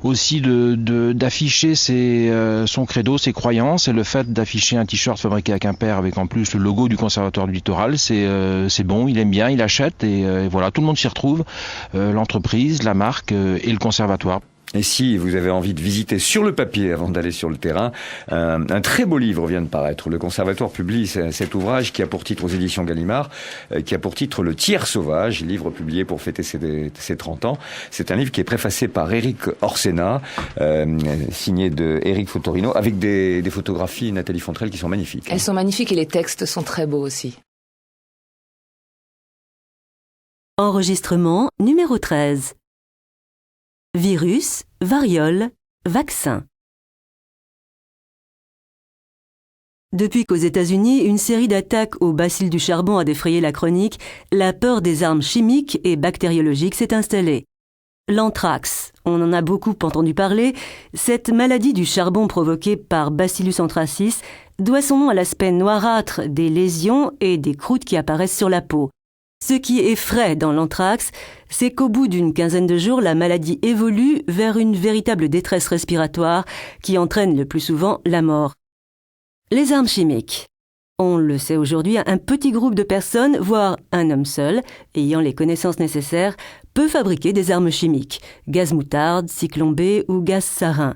S13: aussi d'afficher son credo, ses croyances. Et le fait d'afficher un t-shirt fabriqué à Quimper avec en plus le logo du Conservatoire du Littoral, c'est bon, il aime bien, il achète et voilà, tout le monde s'y retrouve. L'entreprise, la marque et le conservatoire.
S8: Et si vous avez envie de visiter sur le papier avant d'aller sur le terrain, un très beau livre vient de paraître. Le Conservatoire publie cet ouvrage qui a pour titre aux éditions Gallimard, qui a pour titre Le Tiers sauvage, livre publié pour fêter ses 30 ans. C'est un livre qui est préfacé par Éric Orsena, signé de Éric Fotorino, avec des photographies, Nathalie Fontrelle, qui sont magnifiques.
S9: Elles sont magnifiques et les textes sont très beaux aussi.
S1: Enregistrement numéro 13. Virus, variole, vaccin. Depuis qu'aux États-Unis, une série d'attaques au bacille du charbon a défrayé la chronique, la peur des armes chimiques et bactériologiques s'est installée. L'anthrax, on en a beaucoup entendu parler, cette maladie du charbon provoquée par Bacillus anthracis doit son nom à l'aspect noirâtre des lésions et des croûtes qui apparaissent sur la peau. Ce qui effraie dans l'anthrax, c'est qu'au bout d'une quinzaine de jours, la maladie évolue vers une véritable détresse respiratoire qui entraîne le plus souvent la mort. Les armes chimiques. On le sait aujourd'hui, un petit groupe de personnes, voire un homme seul, ayant les connaissances nécessaires, peut fabriquer des armes chimiques, gaz moutarde, cyclone B ou gaz sarin.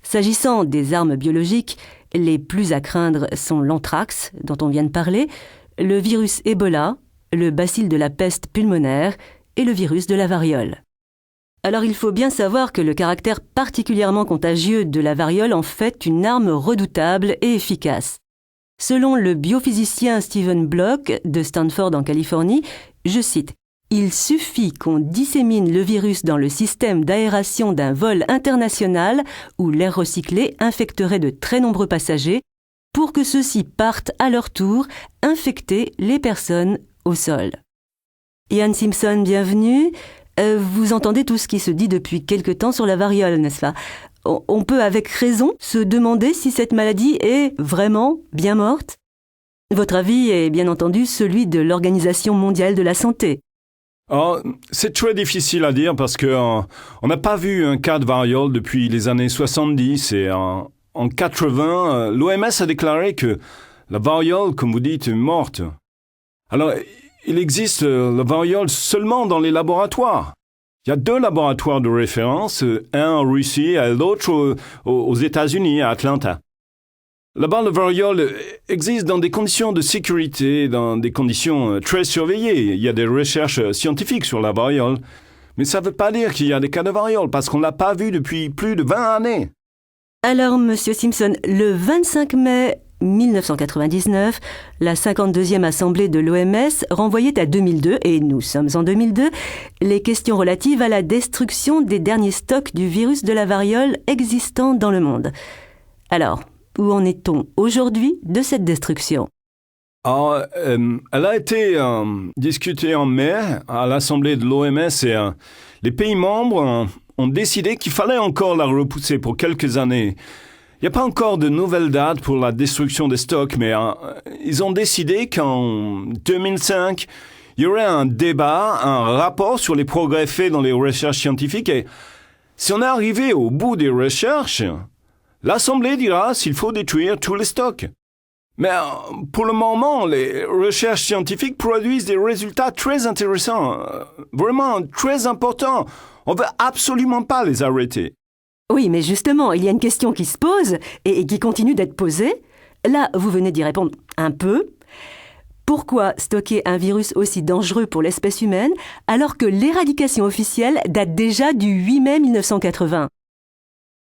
S1: S'agissant des armes biologiques, les plus à craindre sont l'anthrax, dont on vient de parler, le virus Ebola, le bacille de la peste pulmonaire et le virus de la variole. Alors il faut bien savoir que le caractère particulièrement contagieux de la variole en fait une arme redoutable et efficace. Selon le biophysicien Stephen Block de Stanford en Californie, je cite, « Il suffit qu'on dissémine le virus dans le système d'aération d'un vol international où l'air recyclé infecterait de très nombreux passagers pour que ceux-ci partent à leur tour infecter les personnes au sol. » Ian Simpson, bienvenue. Vous entendez tout ce qui se dit depuis quelque temps sur la variole, n'est-ce pas ? On peut avec raison se demander si cette maladie est vraiment bien morte. Votre avis est bien entendu celui de l'Organisation mondiale de la santé.
S3: Oh, c'est très difficile à dire parce que on n'a pas vu un cas de variole depuis les années 70 et en 80, l'OMS a déclaré que la variole, comme vous dites, est morte. Alors, il existe la variole seulement dans les laboratoires. Il y a 2 laboratoires de référence, un en Russie et l'autre aux États-Unis, à Atlanta. Là-bas, la variole existe dans des conditions de sécurité, dans des conditions très surveillées. Il y a des recherches scientifiques sur la variole. Mais ça ne veut pas dire qu'il y a des cas de variole, parce qu'on ne l'a pas vu depuis plus de 20 années.
S1: Alors, Monsieur Simpson, le 25 mai 1999, la 52e assemblée de l'OMS renvoyait à 2002, et nous sommes en 2002, les questions relatives à la destruction des derniers stocks du virus de la variole existant dans le monde. Alors, où en est-on aujourd'hui de cette destruction ?
S3: Elle a été discutée en mai à l'assemblée de l'OMS et les pays membres ont décidé qu'il fallait encore la repousser pour quelques années. Il n'y a pas encore de nouvelles dates pour la destruction des stocks, mais ils ont décidé qu'en 2005, il y aurait un débat, un rapport sur les progrès faits dans les recherches scientifiques. Et si on est arrivé au bout des recherches, l'Assemblée dira s'il faut détruire tous les stocks. Mais pour le moment, les recherches scientifiques produisent des résultats très intéressants, vraiment très importants. On ne veut absolument pas les arrêter.
S1: Oui, mais justement, il y a une question qui se pose et qui continue d'être posée. Là, vous venez d'y répondre un peu. Pourquoi stocker un virus aussi dangereux pour l'espèce humaine alors que l'éradication officielle date déjà du 8 mai 1980 ?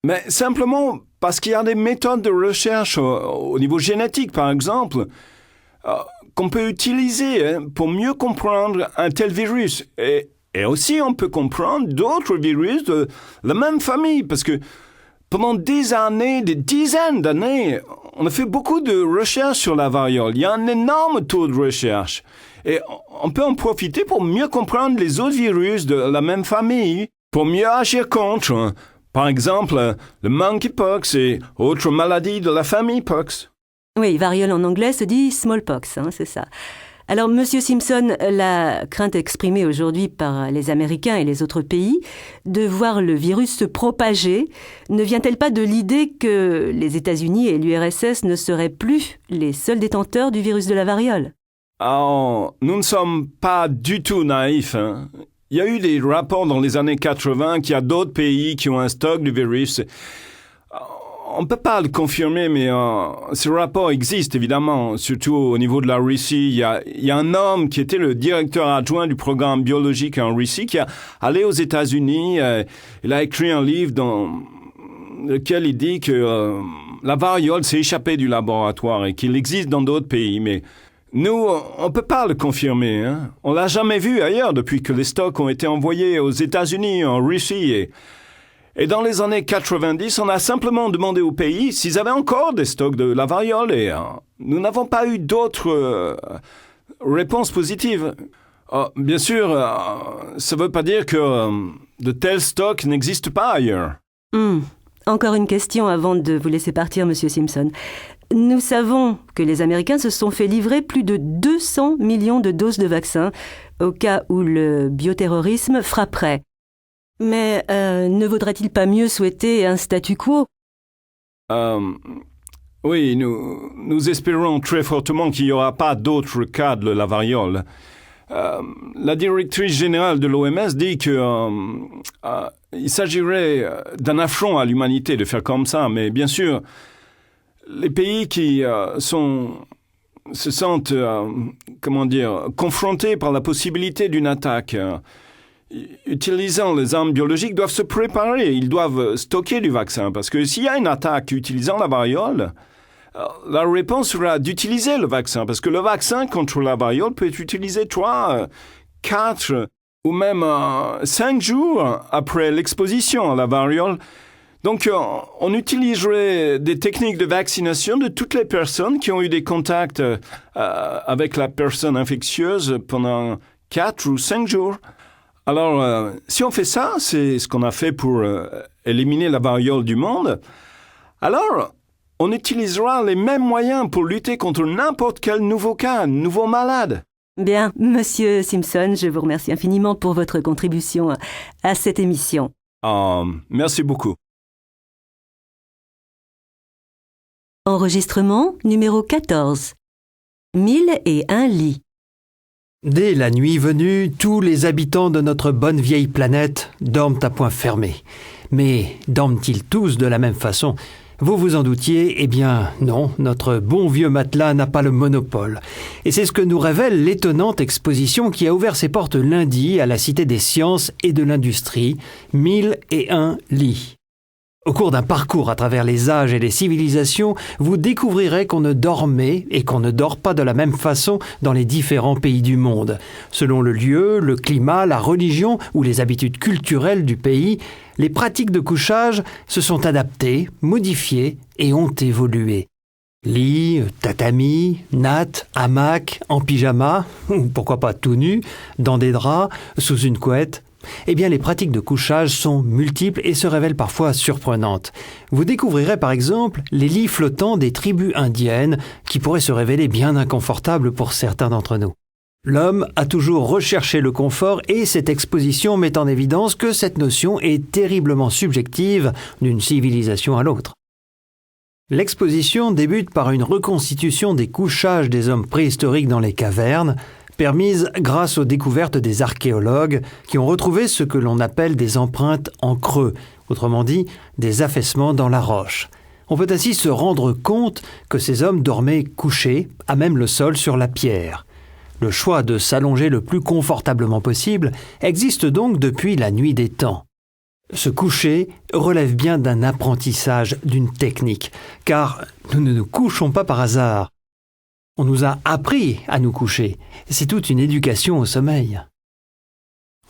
S3: Mais simplement parce qu'il y a des méthodes de recherche au niveau génétique, par exemple, qu'on peut utiliser pour mieux comprendre un tel virus. Et aussi, on peut comprendre d'autres virus de la même famille, parce que pendant des années, des dizaines d'années, on a fait beaucoup de recherches sur la variole. Il y a un énorme taux de recherche. Et on peut en profiter pour mieux comprendre les autres virus de la même famille, pour mieux agir contre. Par exemple, le monkeypox et autres maladies de la famille pox.
S1: Oui, variole en anglais se dit smallpox, c'est ça. Alors, Monsieur Simpson, la crainte exprimée aujourd'hui par les Américains et les autres pays de voir le virus se propager ne vient-elle pas de l'idée que les États-Unis et l'URSS ne seraient plus les seuls détenteurs du virus de la variole ?
S3: Oh, nous ne sommes pas du tout naïfs. Il y a eu des rapports dans les années 80 qu'il y a d'autres pays qui ont un stock du virus. On ne peut pas le confirmer, mais ce rapport existe évidemment, surtout au niveau de la Russie. Il y a un homme qui était le directeur adjoint du programme biologique en Russie qui est allé aux États-Unis. Il a écrit un livre dans lequel il dit que la variole s'est échappée du laboratoire et qu'il existe dans d'autres pays. Mais nous, on ne peut pas le confirmer. On ne l'a jamais vu ailleurs depuis que les stocks ont été envoyés aux États-Unis, en Russie et dans les années 90, on a simplement demandé aux pays s'ils avaient encore des stocks de la variole et nous n'avons pas eu d'autres réponses positives. Bien sûr, ça ne veut pas dire que de tels stocks n'existent pas ailleurs.
S1: Encore une question avant de vous laisser partir, Monsieur Simpson. Nous savons que les Américains se sont fait livrer plus de 200 millions de doses de vaccins au cas où le bioterrorisme frapperait. Mais ne vaudrait-il pas mieux souhaiter un statu quo ?
S3: Oui, nous espérons très fortement qu'il n'y aura pas d'autres cas de la variole. La directrice générale de l'OMS dit qu'il s'agirait d'un affront à l'humanité de faire comme ça, mais bien sûr, les pays qui se sentent confrontés par la possibilité d'une attaque utilisant les armes biologiques doivent se préparer, ils doivent stocker du vaccin, parce que s'il y a une attaque utilisant la variole, la réponse sera d'utiliser le vaccin, parce que le vaccin contre la variole peut être utilisé 3, 4 ou même 5 jours après l'exposition à la variole. Donc, on utiliserait des techniques de vaccination de toutes les personnes qui ont eu des contacts avec la personne infectieuse pendant 4 ou 5 jours. Alors, si on fait ça, c'est ce qu'on a fait pour éliminer la variole du monde, alors on utilisera les mêmes moyens pour lutter contre n'importe quel nouveau cas, nouveau malade.
S1: Bien, Monsieur Simpson, je vous remercie infiniment pour votre contribution à cette émission.
S3: Merci beaucoup.
S1: Enregistrement numéro 14. 1001 lits.
S2: Dès la nuit venue, tous les habitants de notre bonne vieille planète dorment à point fermé. Mais dorment-ils tous de la même façon ? Vous vous en doutiez, eh bien non, notre bon vieux matelas n'a pas le monopole. Et c'est ce que nous révèle l'étonnante exposition qui a ouvert ses portes lundi à la Cité des Sciences et de l'Industrie, 1001 lits. Au cours d'un parcours à travers les âges et les civilisations, vous découvrirez qu'on ne dormait et qu'on ne dort pas de la même façon dans les différents pays du monde. Selon le lieu, le climat, la religion ou les habitudes culturelles du pays, les pratiques de couchage se sont adaptées, modifiées et ont évolué. Lit, tatami, natte, hamac, en pyjama, ou pourquoi pas tout nu, dans des draps, sous une couette. Eh bien, les pratiques de couchage sont multiples et se révèlent parfois surprenantes. Vous découvrirez par exemple les lits flottants des tribus indiennes qui pourraient se révéler bien inconfortables pour certains d'entre nous. L'homme a toujours recherché le confort et cette exposition met en évidence que cette notion est terriblement subjective d'une civilisation à l'autre. L'exposition débute par une reconstitution des couchages des hommes préhistoriques dans les cavernes, permise grâce aux découvertes des archéologues qui ont retrouvé ce que l'on appelle des empreintes en creux, autrement dit des affaissements dans la roche. On peut ainsi se rendre compte que ces hommes dormaient couchés, à même le sol sur la pierre. Le choix de s'allonger le plus confortablement possible existe donc depuis la nuit des temps. Se coucher relève bien d'un apprentissage, d'une technique, car nous ne nous couchons pas par hasard. On nous a appris à nous coucher. C'est toute une éducation au sommeil.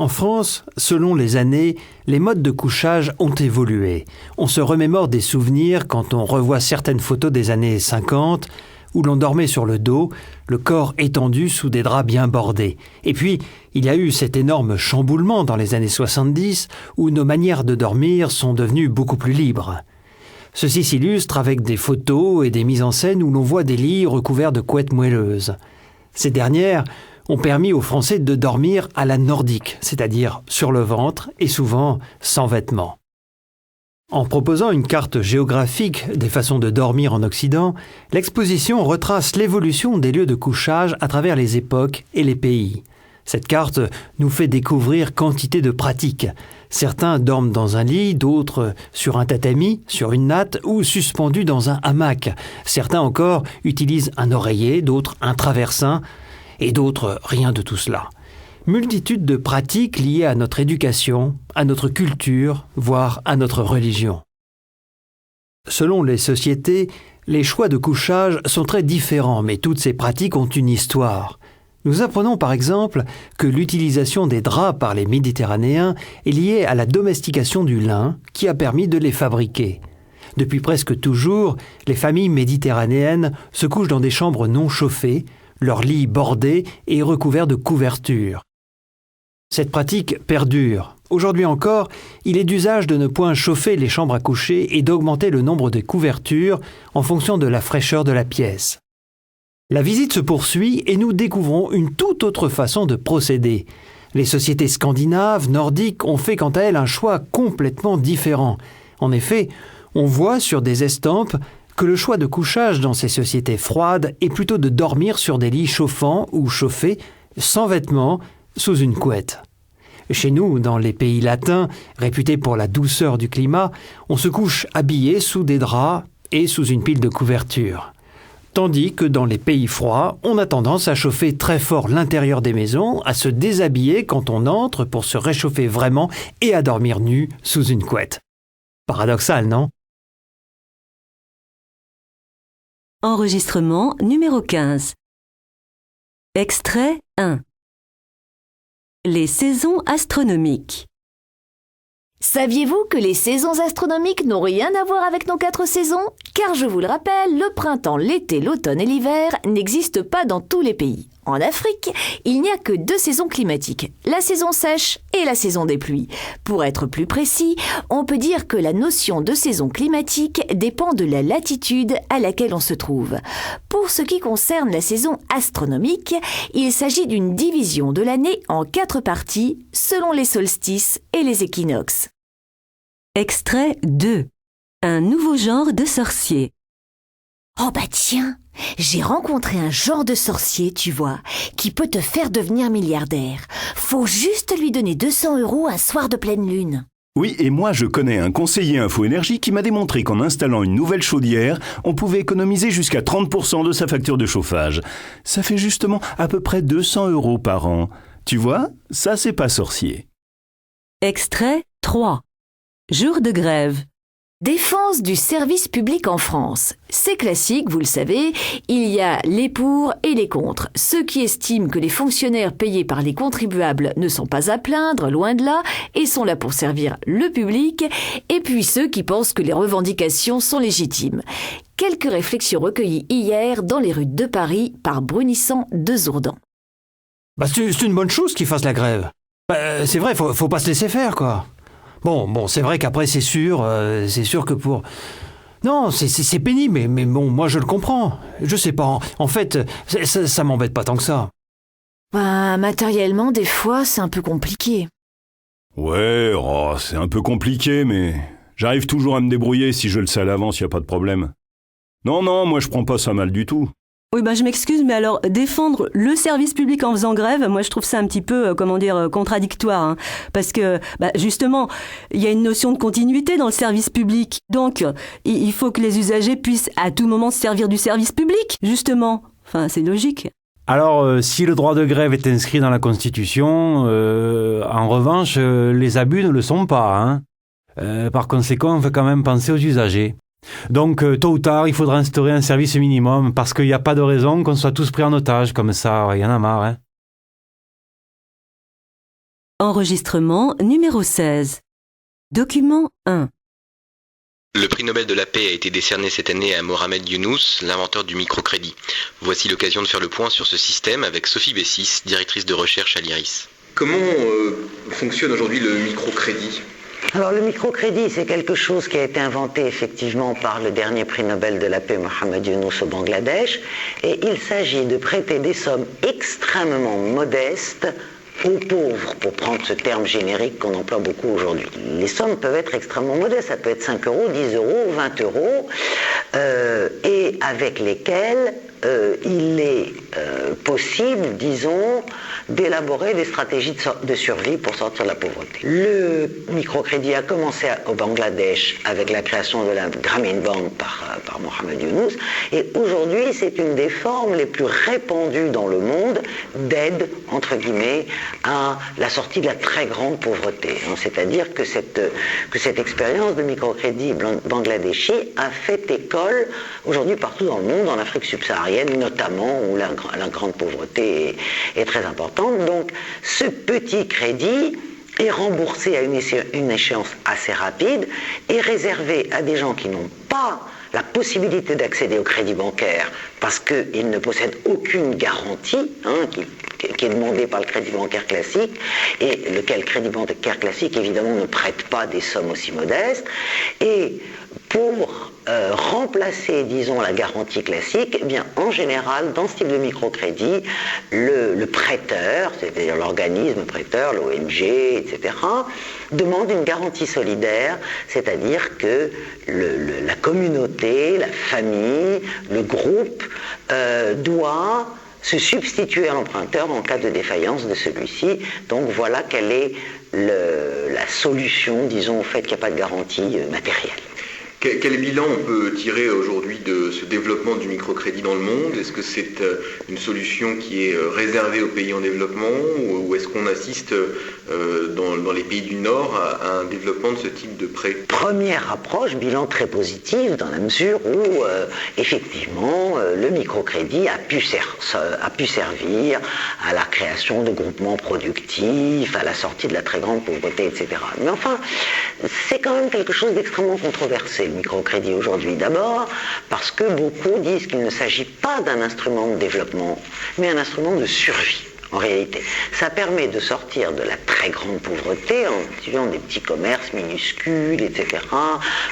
S2: En France, selon les années, les modes de couchage ont évolué. On se remémore des souvenirs quand on revoit certaines photos des années 50, où l'on dormait sur le dos, le corps étendu sous des draps bien bordés. Et puis, il y a eu cet énorme chamboulement dans les années 70, où nos manières de dormir sont devenues beaucoup plus libres. Ceci s'illustre avec des photos et des mises en scène où l'on voit des lits recouverts de couettes moelleuses. Ces dernières ont permis aux Français de dormir à la nordique, c'est-à-dire sur le ventre et souvent sans vêtements. En proposant une carte géographique des façons de dormir en Occident, l'exposition retrace l'évolution des lieux de couchage à travers les époques et les pays. Cette carte nous fait découvrir quantité de pratiques. Certains dorment dans un lit, d'autres sur un tatami, sur une natte ou suspendus dans un hamac. Certains encore utilisent un oreiller, d'autres un traversin et d'autres rien de tout cela. Multitude de pratiques liées à notre éducation, à notre culture, voire à notre religion. Selon les sociétés, les choix de couchage sont très différents, mais toutes ces pratiques ont une histoire. Nous apprenons par exemple que l'utilisation des draps par les Méditerranéens est liée à la domestication du lin qui a permis de les fabriquer. Depuis presque toujours, les familles méditerranéennes se couchent dans des chambres non chauffées, leurs lits bordés et recouverts de couvertures. Cette pratique perdure. Aujourd'hui encore, il est d'usage de ne point chauffer les chambres à coucher et d'augmenter le nombre de couvertures en fonction de la fraîcheur de la pièce. La visite se poursuit et nous découvrons une toute autre façon de procéder. Les sociétés scandinaves, nordiques ont fait quant à elles un choix complètement différent. En effet, on voit sur des estampes que le choix de couchage dans ces sociétés froides est plutôt de dormir sur des lits chauffants ou chauffés, sans vêtements, sous une couette. Chez nous, dans les pays latins, réputés pour la douceur du climat, on se couche habillé sous des draps et sous une pile de couvertures. Tandis que dans les pays froids, on a tendance à chauffer très fort l'intérieur des maisons, à se déshabiller quand on entre pour se réchauffer vraiment et à dormir nu sous une couette. Paradoxal, non ?
S1: Enregistrement numéro 15. Extrait 1. Les saisons astronomiques.
S4: Saviez-vous que les saisons astronomiques n'ont rien à voir avec nos 4 saisons ? Car je vous le rappelle, le printemps, l'été, l'automne et l'hiver n'existent pas dans tous les pays. En Afrique, il n'y a que 2 saisons climatiques, la saison sèche et la saison des pluies. Pour être plus précis, on peut dire que la notion de saison climatique dépend de la latitude à laquelle on se trouve. Pour ce qui concerne la saison astronomique, il s'agit d'une division de l'année en 4 parties selon les solstices et les équinoxes.
S1: Extrait 2. Un nouveau genre de sorcier.
S4: Oh bah tiens, j'ai rencontré un genre de sorcier, tu vois, qui peut te faire devenir milliardaire. Faut juste lui donner 200 € un soir de pleine lune.
S3: Oui, et moi je connais un conseiller info-énergie qui m'a démontré qu'en installant une nouvelle chaudière, on pouvait économiser jusqu'à 30% de sa facture de chauffage. Ça fait justement à peu près 200 € par an. Tu vois, ça c'est pas sorcier.
S1: Extrait 3. Jour de grève.
S4: Défense du service public en France. C'est classique, vous le savez, il y a les pour et les contre. Ceux qui estiment que les fonctionnaires payés par les contribuables ne sont pas à plaindre, loin de là, et sont là pour servir le public, et puis ceux qui pensent que les revendications sont légitimes. Quelques réflexions recueillies hier dans les rues de Paris par Brunissant de Zourdan.
S2: C'est une bonne chose qu'ils fassent la grève. C'est vrai, faut pas se laisser faire, quoi. Bon, c'est vrai qu'après, c'est sûr que pour... Non, c'est pénible, mais bon, moi, je le comprends. Je sais pas, en fait, ça m'embête pas tant que ça.
S4: Matériellement, des fois, c'est un peu compliqué.
S3: Ouais, c'est un peu compliqué, mais j'arrive toujours à me débrouiller si je le sais à l'avance, y a pas de problème. Non, moi, je prends pas ça mal du tout.
S1: Oui, je m'excuse, mais alors, défendre le service public en faisant grève, moi, je trouve ça un petit peu, contradictoire, hein. Parce que, justement, il y a une notion de continuité dans le service public. Donc, il faut que les usagers puissent à tout moment se servir du service public, justement. Enfin, c'est logique.
S6: Alors, si le droit de grève est inscrit dans la Constitution, en revanche, les abus ne le sont pas, hein. Par conséquent, on fait quand même penser aux usagers. Donc, tôt ou tard, il faudra instaurer un service minimum, parce qu'il n'y a pas de raison qu'on soit tous pris en otage, comme ça, il y en a marre, hein.
S1: Enregistrement numéro 16. Document 1.
S15: Le prix Nobel de la paix a été décerné cette année à Mohamed Younous, l'inventeur du microcrédit. Voici l'occasion de faire le point sur ce système avec Sophie Bessis, directrice de recherche à l'IRIS.
S16: Comment fonctionne aujourd'hui le microcrédit ?
S17: Alors le microcrédit, c'est quelque chose qui a été inventé effectivement par le dernier prix Nobel de la paix, Mohamed Younous, au Bangladesh, et il s'agit de prêter des sommes extrêmement modestes aux pauvres, pour prendre ce terme générique qu'on emploie beaucoup aujourd'hui. Les sommes peuvent être extrêmement modestes, ça peut être 5 €, 10 €, 20 €, et avec lesquelles il est possible, disons, d'élaborer des stratégies de survie pour sortir de la pauvreté. Le microcrédit a commencé au Bangladesh avec la création de la Grameen Bank par Mohamed Younous, et aujourd'hui c'est une des formes les plus répandues dans le monde d'aide, entre guillemets, à la sortie de la très grande pauvreté. C'est-à-dire que cette expérience de microcrédit bangladeshi a fait école aujourd'hui partout dans le monde, en Afrique subsaharienne notamment, où la grande pauvreté est très importante. Donc ce petit crédit est remboursé à une échéance assez rapide et réservé à des gens qui n'ont pas la possibilité d'accéder au crédit bancaire parce qu'ils ne possèdent aucune garantie qui est demandée par le crédit bancaire classique, et lequel crédit bancaire classique évidemment ne prête pas des sommes aussi modestes. Et pour remplacer, disons, la garantie classique, eh bien, en général, dans ce type de microcrédit, le prêteur, c'est-à-dire l'organisme prêteur, l'ONG, etc., demande une garantie solidaire, c'est-à-dire que la communauté, la famille, le groupe doit se substituer à l'emprunteur en cas de défaillance de celui-ci. Donc voilà quelle est la solution, disons, au fait qu'il n'y a pas de garantie matérielle.
S16: Quel bilan on peut tirer aujourd'hui de ce développement du microcrédit dans le monde? Est-ce que c'est une solution qui est réservée aux pays en développement ou est-ce qu'on assiste dans les pays du Nord à un développement de ce type de prêt?
S17: Première approche, bilan très positif dans la mesure où effectivement le microcrédit a pu servir à la création de groupements productifs, à la sortie de la très grande pauvreté, etc. Mais enfin, c'est quand même quelque chose d'extrêmement controversé, le microcrédit aujourd'hui. D'abord parce que beaucoup disent qu'il ne s'agit pas d'un instrument de développement, mais un instrument de survie. En réalité, ça permet de sortir de la très grande pauvreté en utilisant des petits commerces minuscules, etc.,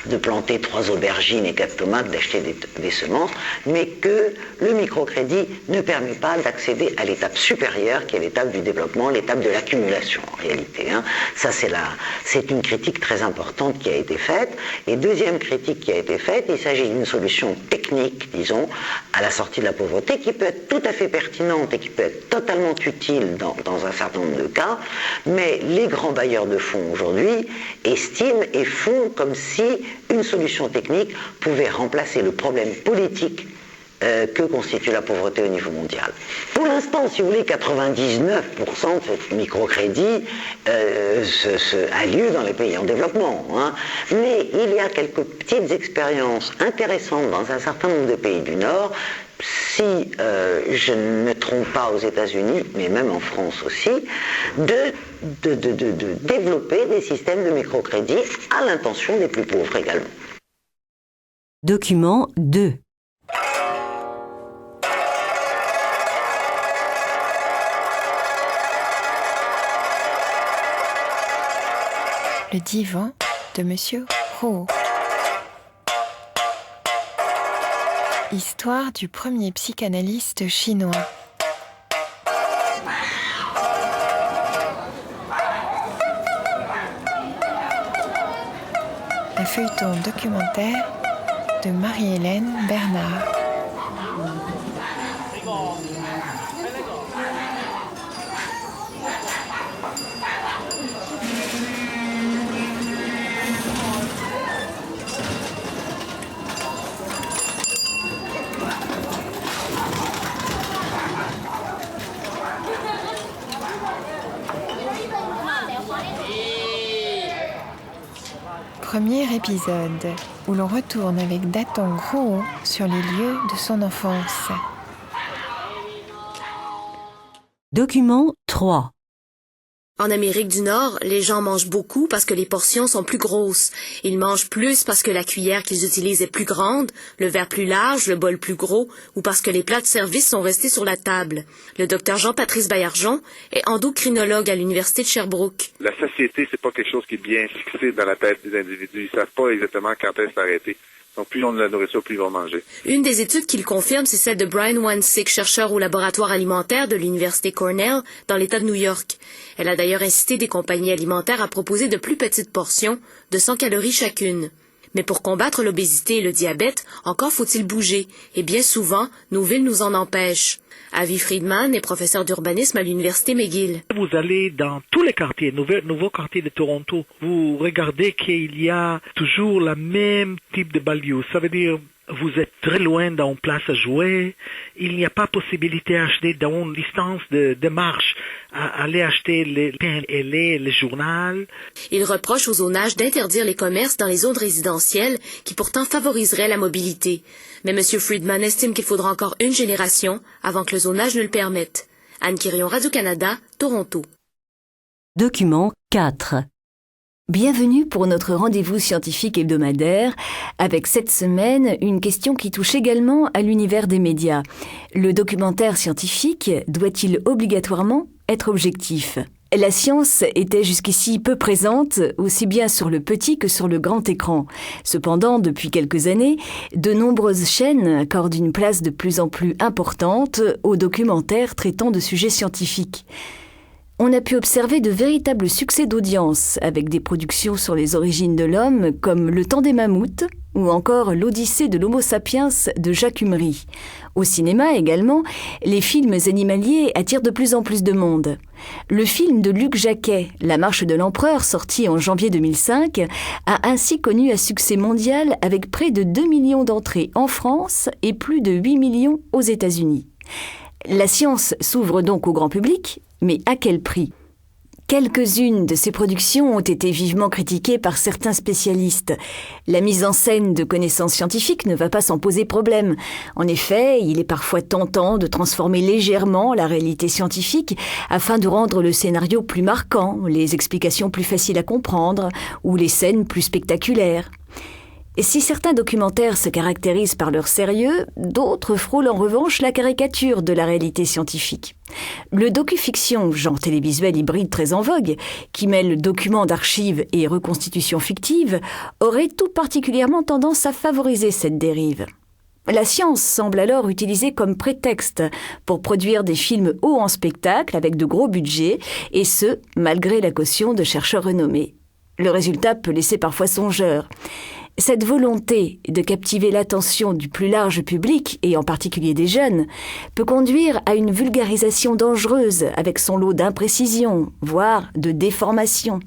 S17: de planter 3 aubergines et 4 tomates, d'acheter des semences, mais que le microcrédit ne permet pas d'accéder à l'étape supérieure, qui est l'étape du développement, l'étape de l'accumulation, en réalité. Ça, c'est une critique très importante qui a été faite. Et deuxième critique qui a été faite, il s'agit d'une solution technique, disons, à la sortie de la pauvreté, qui peut être tout à fait pertinente et qui peut être totalement utile dans un certain nombre de cas, mais les grands bailleurs de fonds aujourd'hui estiment et font comme si une solution technique pouvait remplacer le problème politique que constitue la pauvreté au niveau mondial. Pour l'instant, si vous voulez, 99% de ce microcrédit a lieu dans les pays en développement. Mais il y a quelques petites expériences intéressantes dans un certain nombre de pays du Nord. Si je ne me trompe pas aux États-Unis, mais même en France aussi, de développer des systèmes de microcrédit à l'intention des plus pauvres également.
S1: Document 2.
S18: Le divan de Monsieur Rouault. Histoire du premier psychanalyste chinois. Un feuilleton documentaire de Marie-Hélène Bernard. Premier épisode, où l'on retourne avec Datong Rouault sur les lieux de son enfance.
S1: Document 3.
S19: En Amérique du Nord, les gens mangent beaucoup parce que les portions sont plus grosses. Ils mangent plus parce que la cuillère qu'ils utilisent est plus grande, le verre plus large, le bol plus gros, ou parce que les plats de service sont restés sur la table. Le docteur Jean-Patrice Baillargeon est endocrinologue à l'Université de Sherbrooke.
S20: La satiété, c'est pas quelque chose qui est bien fixé dans la tête des individus. Ils savent pas exactement quand est-ce s'arrêter. Donc, plus on de la nourriture, plus ils vont manger.
S19: Une des études qu'il confirme, c'est celle de Brian Wansink, chercheur au laboratoire alimentaire de l'Université Cornell, dans l'État de New York. Elle a d'ailleurs incité des compagnies alimentaires à proposer de plus petites portions, de 100 calories chacune. Mais pour combattre l'obésité et le diabète, encore faut-il bouger, et bien souvent, nos villes nous en empêchent. Avi Friedman est professeur d'urbanisme à l'Université McGill.
S21: Vous allez dans tous les quartiers, nouveaux quartiers de Toronto, vous regardez qu'il y a toujours le même type de banlieue. Ça veut dire vous êtes très loin d'une place à jouer, il n'y a pas possibilité d'acheter dans une distance de marche, à aller acheter les pains et les journaux.
S19: Il reproche au zonage d'interdire les commerces dans les zones résidentielles qui pourtant favoriseraient la mobilité. Mais M. Friedman estime qu'il faudra encore une génération avant que le zonage ne le permette. Anne Quirion, Radio-Canada, Toronto.
S1: Document 4.
S4: Bienvenue pour notre rendez-vous scientifique hebdomadaire, avec cette semaine une question qui touche également à l'univers des médias. Le documentaire scientifique doit-il obligatoirement être objectif ? La science était jusqu'ici peu présente, aussi bien sur le petit que sur le grand écran. Cependant, depuis quelques années, de nombreuses chaînes accordent une place de plus en plus importante aux documentaires traitant de sujets scientifiques. On a pu observer de véritables succès d'audience avec des productions sur les origines de l'homme comme Le Temps des mammouths ou encore L'Odyssée de l'Homo sapiens de Jacques Humry. Au cinéma également, les films animaliers attirent de plus en plus de monde. Le film de Luc Jacquet, La Marche de l'Empereur, sorti en janvier 2005, a ainsi connu un succès mondial avec près de 2 millions d'entrées en France et plus de 8 millions aux États-Unis. La science s'ouvre donc au grand public, mais à quel prix ? Quelques-unes de ces productions ont été vivement critiquées par certains spécialistes. La mise en scène de connaissances scientifiques ne va pas s'en poser problème. En effet, il est parfois tentant de transformer légèrement la réalité scientifique afin de rendre le scénario plus marquant, les explications plus faciles à comprendre ou les scènes plus spectaculaires. Et si certains documentaires se caractérisent par leur sérieux, d'autres frôlent en revanche la caricature de la réalité scientifique. Le docu-fiction, genre télévisuel hybride très en vogue, qui mêle documents d'archives et reconstitutions fictives, aurait tout particulièrement tendance à favoriser cette dérive. La science semble alors utilisée comme prétexte pour produire des films hauts en spectacle avec de gros budgets, et ce, malgré la caution de chercheurs renommés. Le résultat peut laisser parfois songeur. Cette volonté de captiver l'attention du plus large public, et en particulier des jeunes, peut conduire à une vulgarisation dangereuse avec son lot d'imprécisions, voire de déformations.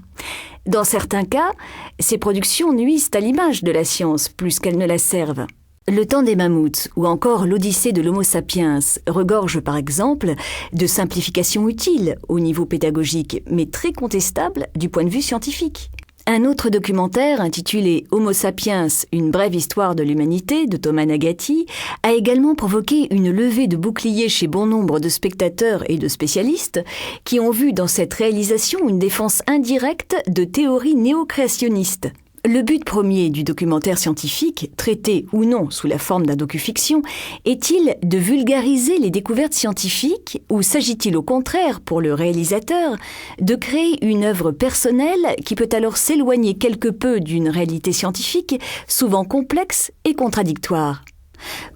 S4: Dans certains cas, ces productions nuisent à l'image de la science plus qu'elles ne la servent. Le Temps des mammouths ou encore L'Odyssée de l'Homo sapiens regorgent par exemple de simplifications utiles au niveau pédagogique, mais très contestables du point de vue scientifique. Un autre documentaire intitulé Homo sapiens, une brève histoire de l'humanité de Thomas Nagati a également provoqué une levée de boucliers chez bon nombre de spectateurs et de spécialistes qui ont vu dans cette réalisation une défense indirecte de théories néo-créationnistes. Le but premier du documentaire scientifique, traité ou non sous la forme d'un docu-fiction, est-il de vulgariser les découvertes scientifiques ou s'agit-il au contraire, pour le réalisateur, de créer une œuvre personnelle qui peut alors s'éloigner quelque peu d'une réalité scientifique souvent complexe et contradictoire ?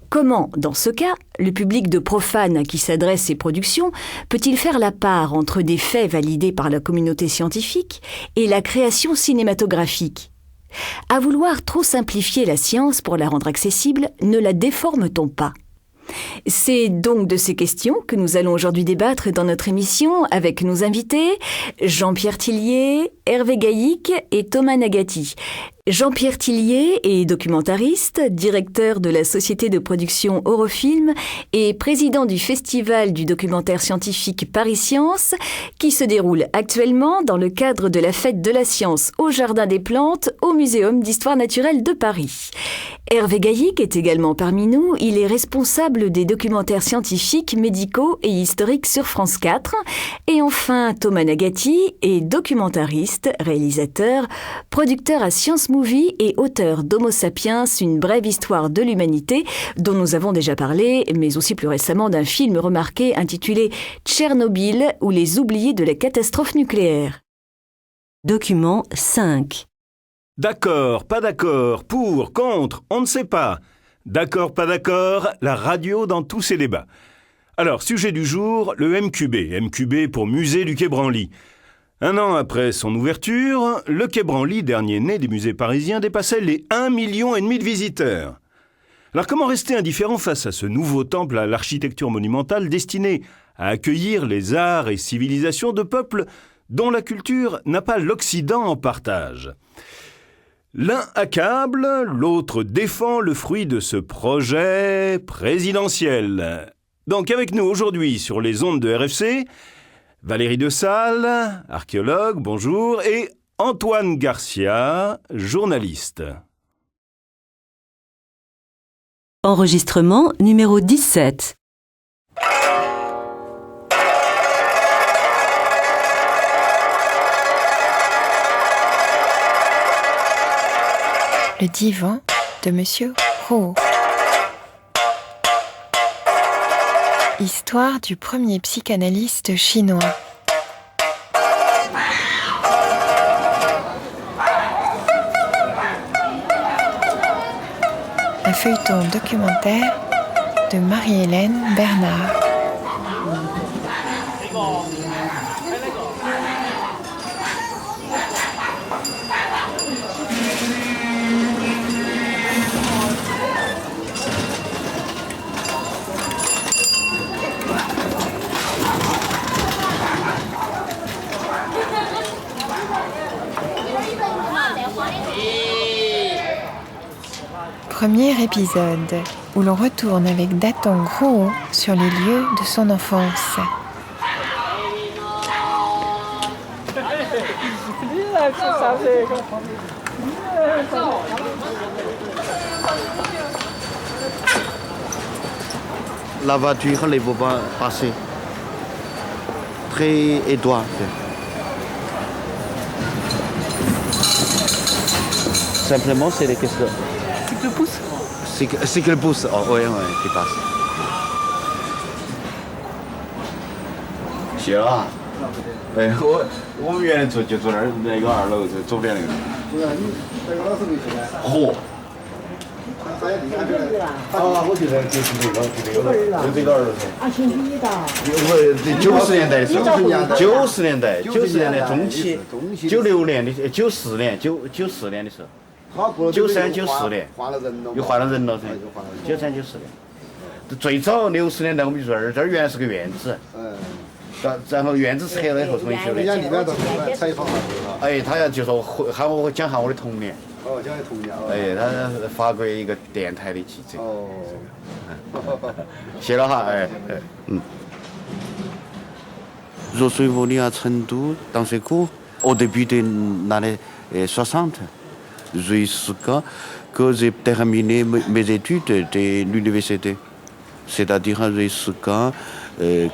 S4: Comment, dans ce cas, le public de profanes à qui s'adressent ces productions peut-il faire la part entre des faits validés par la communauté scientifique et la création cinématographique ? À vouloir trop simplifier la science pour la rendre accessible, ne la déforme-t-on pas ? C'est donc de ces questions que nous allons aujourd'hui débattre dans notre émission avec nos invités, Jean-Pierre Tillier, Hervé Gaillic et Thomas Nagati. Jean-Pierre Tillier est documentariste, directeur de la société de production Eurofilm et président du Festival du documentaire scientifique Paris Science, qui se déroule actuellement dans le cadre de la Fête de la Science au Jardin des Plantes, au Muséum d'Histoire Naturelle de Paris. Hervé Gaillic est également parmi nous. Il est responsable des documentaires scientifiques, médicaux et historiques sur France 4. Et enfin, Thomas Nagati est documentariste, réalisateur, producteur à Science Movie et auteur d'Homo sapiens, une brève histoire de l'humanité, dont nous avons déjà parlé, mais aussi plus récemment d'un film remarqué intitulé Tchernobyl ou les oubliés de la catastrophe nucléaire.
S1: Document 5.
S3: D'accord, pas d'accord, pour, contre, on ne sait pas. D'accord, pas d'accord, la radio dans tous ses débats. Alors, sujet du jour, le MQB pour Musée du Quai Branly. Un an après son ouverture, le Quai Branly, dernier né des musées parisiens, dépassait les 1,5 million de visiteurs. Alors comment rester indifférent face à ce nouveau temple à l'architecture monumentale destiné à accueillir les arts et civilisations de peuples dont la culture n'a pas l'Occident en partage ? L'un accable, l'autre défend le fruit de ce projet présidentiel. Donc avec nous aujourd'hui sur les ondes de RFC, Valérie De Salles, archéologue, bonjour, et Antoine Garcia, journaliste.
S1: Enregistrement numéro 17.
S18: Le divan de Monsieur Rouault. Histoire du premier psychanalyste chinois. feuilleton documentaire de Marie-Hélène Bernard. Premier épisode où l'on retourne avec Datong Rouault sur les lieux de son enfance.
S5: La voiture ne peut pas passer. Très étroite. Simplement, c'est les questions.
S22: C'est que le pouce.
S5: C'est que le pouce, oh, oui, qui passe.
S23: 行啊，哎，我们原来住就住那儿那个2楼，左边那个。嚯！啊，我觉得就是这个，就这个2楼噻。啊，挺低的。90年代的时候，90年代中期，96年的94年94年的时候，93、94年又换了人了噻，93、94年。最早60年代我们就说这儿原来是个院子。然后院子拆了以后重新修的。哎，他要就说喊我讲下我的童年。哦，讲的童年。哎，他法国一个电台的记者。哦。谢了哈，哎。
S5: Je suis venu à Chengdu dans ces cours au début des années 60, jusqu'à que j'ai terminé mes études de l'université. C'est-à-dire jusqu'à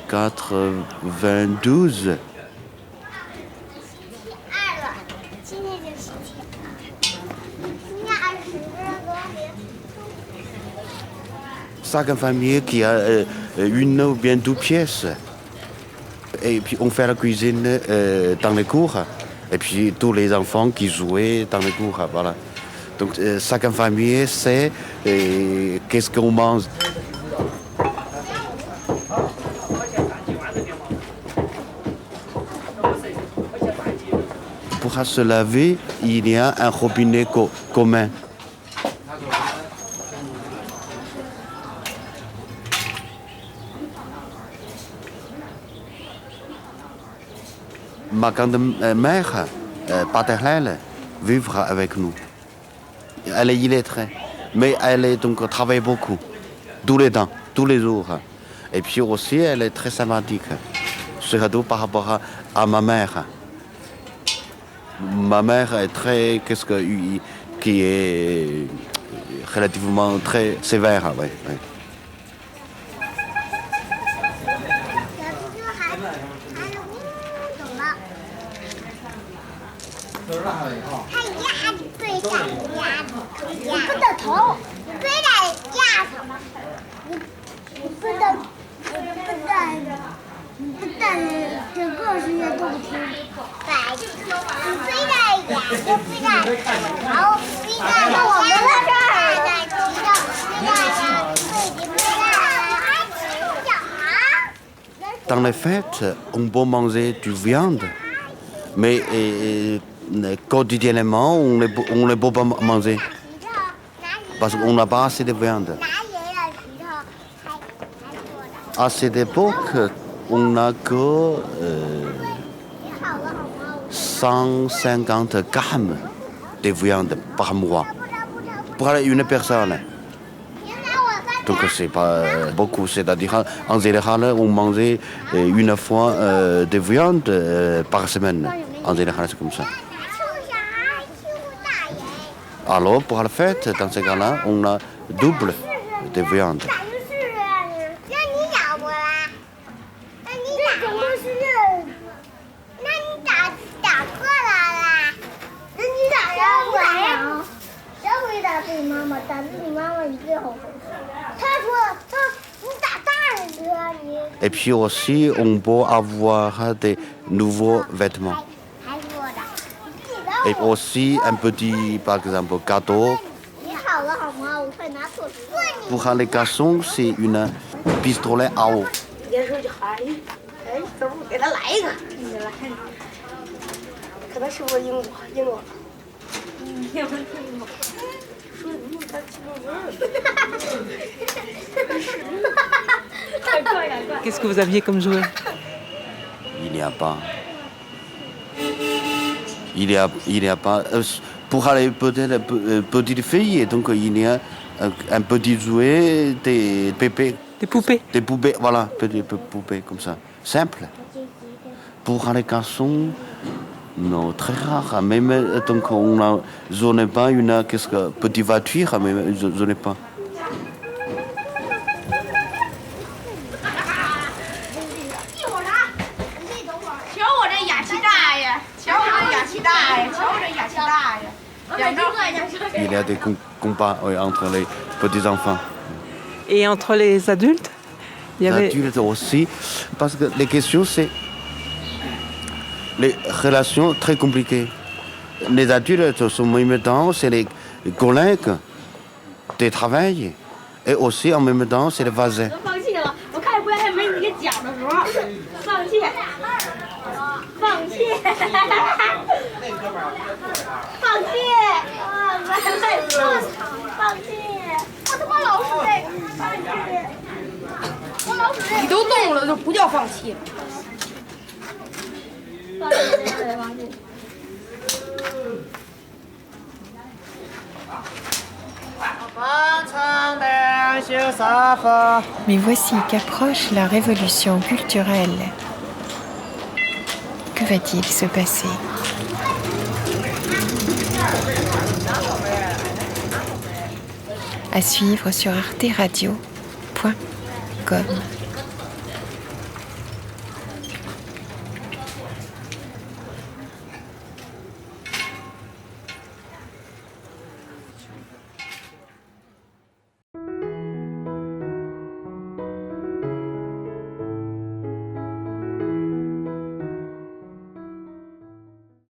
S5: 92. Chaque famille qui a une ou bien 2 pièces. Et puis on fait la cuisine dans les cours. Et puis tous les enfants qui jouaient dans les cours. Voilà. Donc chaque famille sait qu'est-ce qu'on mange. Pour se laver, il y a un robinet commun. Ma grand-mère paternelle vivra avec nous. Elle est illettrée, mais elle est donc travaille beaucoup, tous les temps, tous les jours. Et puis aussi, elle est très sympathique, surtout par rapport à ma mère. Ma mère est très, qui est relativement très sévère, oui. Oui. Dans les fêtes, on peut manger du viande, mais quotidiennement, on ne peut pas manger parce qu'on n'a pas assez de viande. À cette époque, on n'a que 150 grammes de viande par mois pour une personne. Donc c'est pas beaucoup, c'est-à-dire en général on mangeait une fois de viande par semaine. En général c'est comme ça. Alors pour la fête, dans ce cas-là, on a double de viande. Et puis aussi, on peut avoir des nouveaux vêtements. Et aussi un petit, par exemple, gâteau Pour les garçons, c'est une pistolet à eau.
S7: Qu'est-ce que vous aviez comme jouet?
S5: Il n'y a pas. Il n'y a pas. Pour les petites filles, donc il y a un petit jouet, des pépés.
S7: Des poupées?
S5: Des poupées, voilà, petites poupées comme ça. Simple. Pour les garçons, non, très rare. Même donc je n'ai pas une petite voiture, mais je n'ai pas. Il y a des combats entre les petits enfants.
S7: Et entre les adultes?
S5: Les adultes aussi, parce que les questions, c'est les relations très compliquées. Les adultes sont en même temps, c'est les collègues de travail, et aussi en même temps, c'est les voisins.
S18: Mais voici qu'approche la révolution culturelle. Que va-t-il se passer? À suivre sur arteradio.com.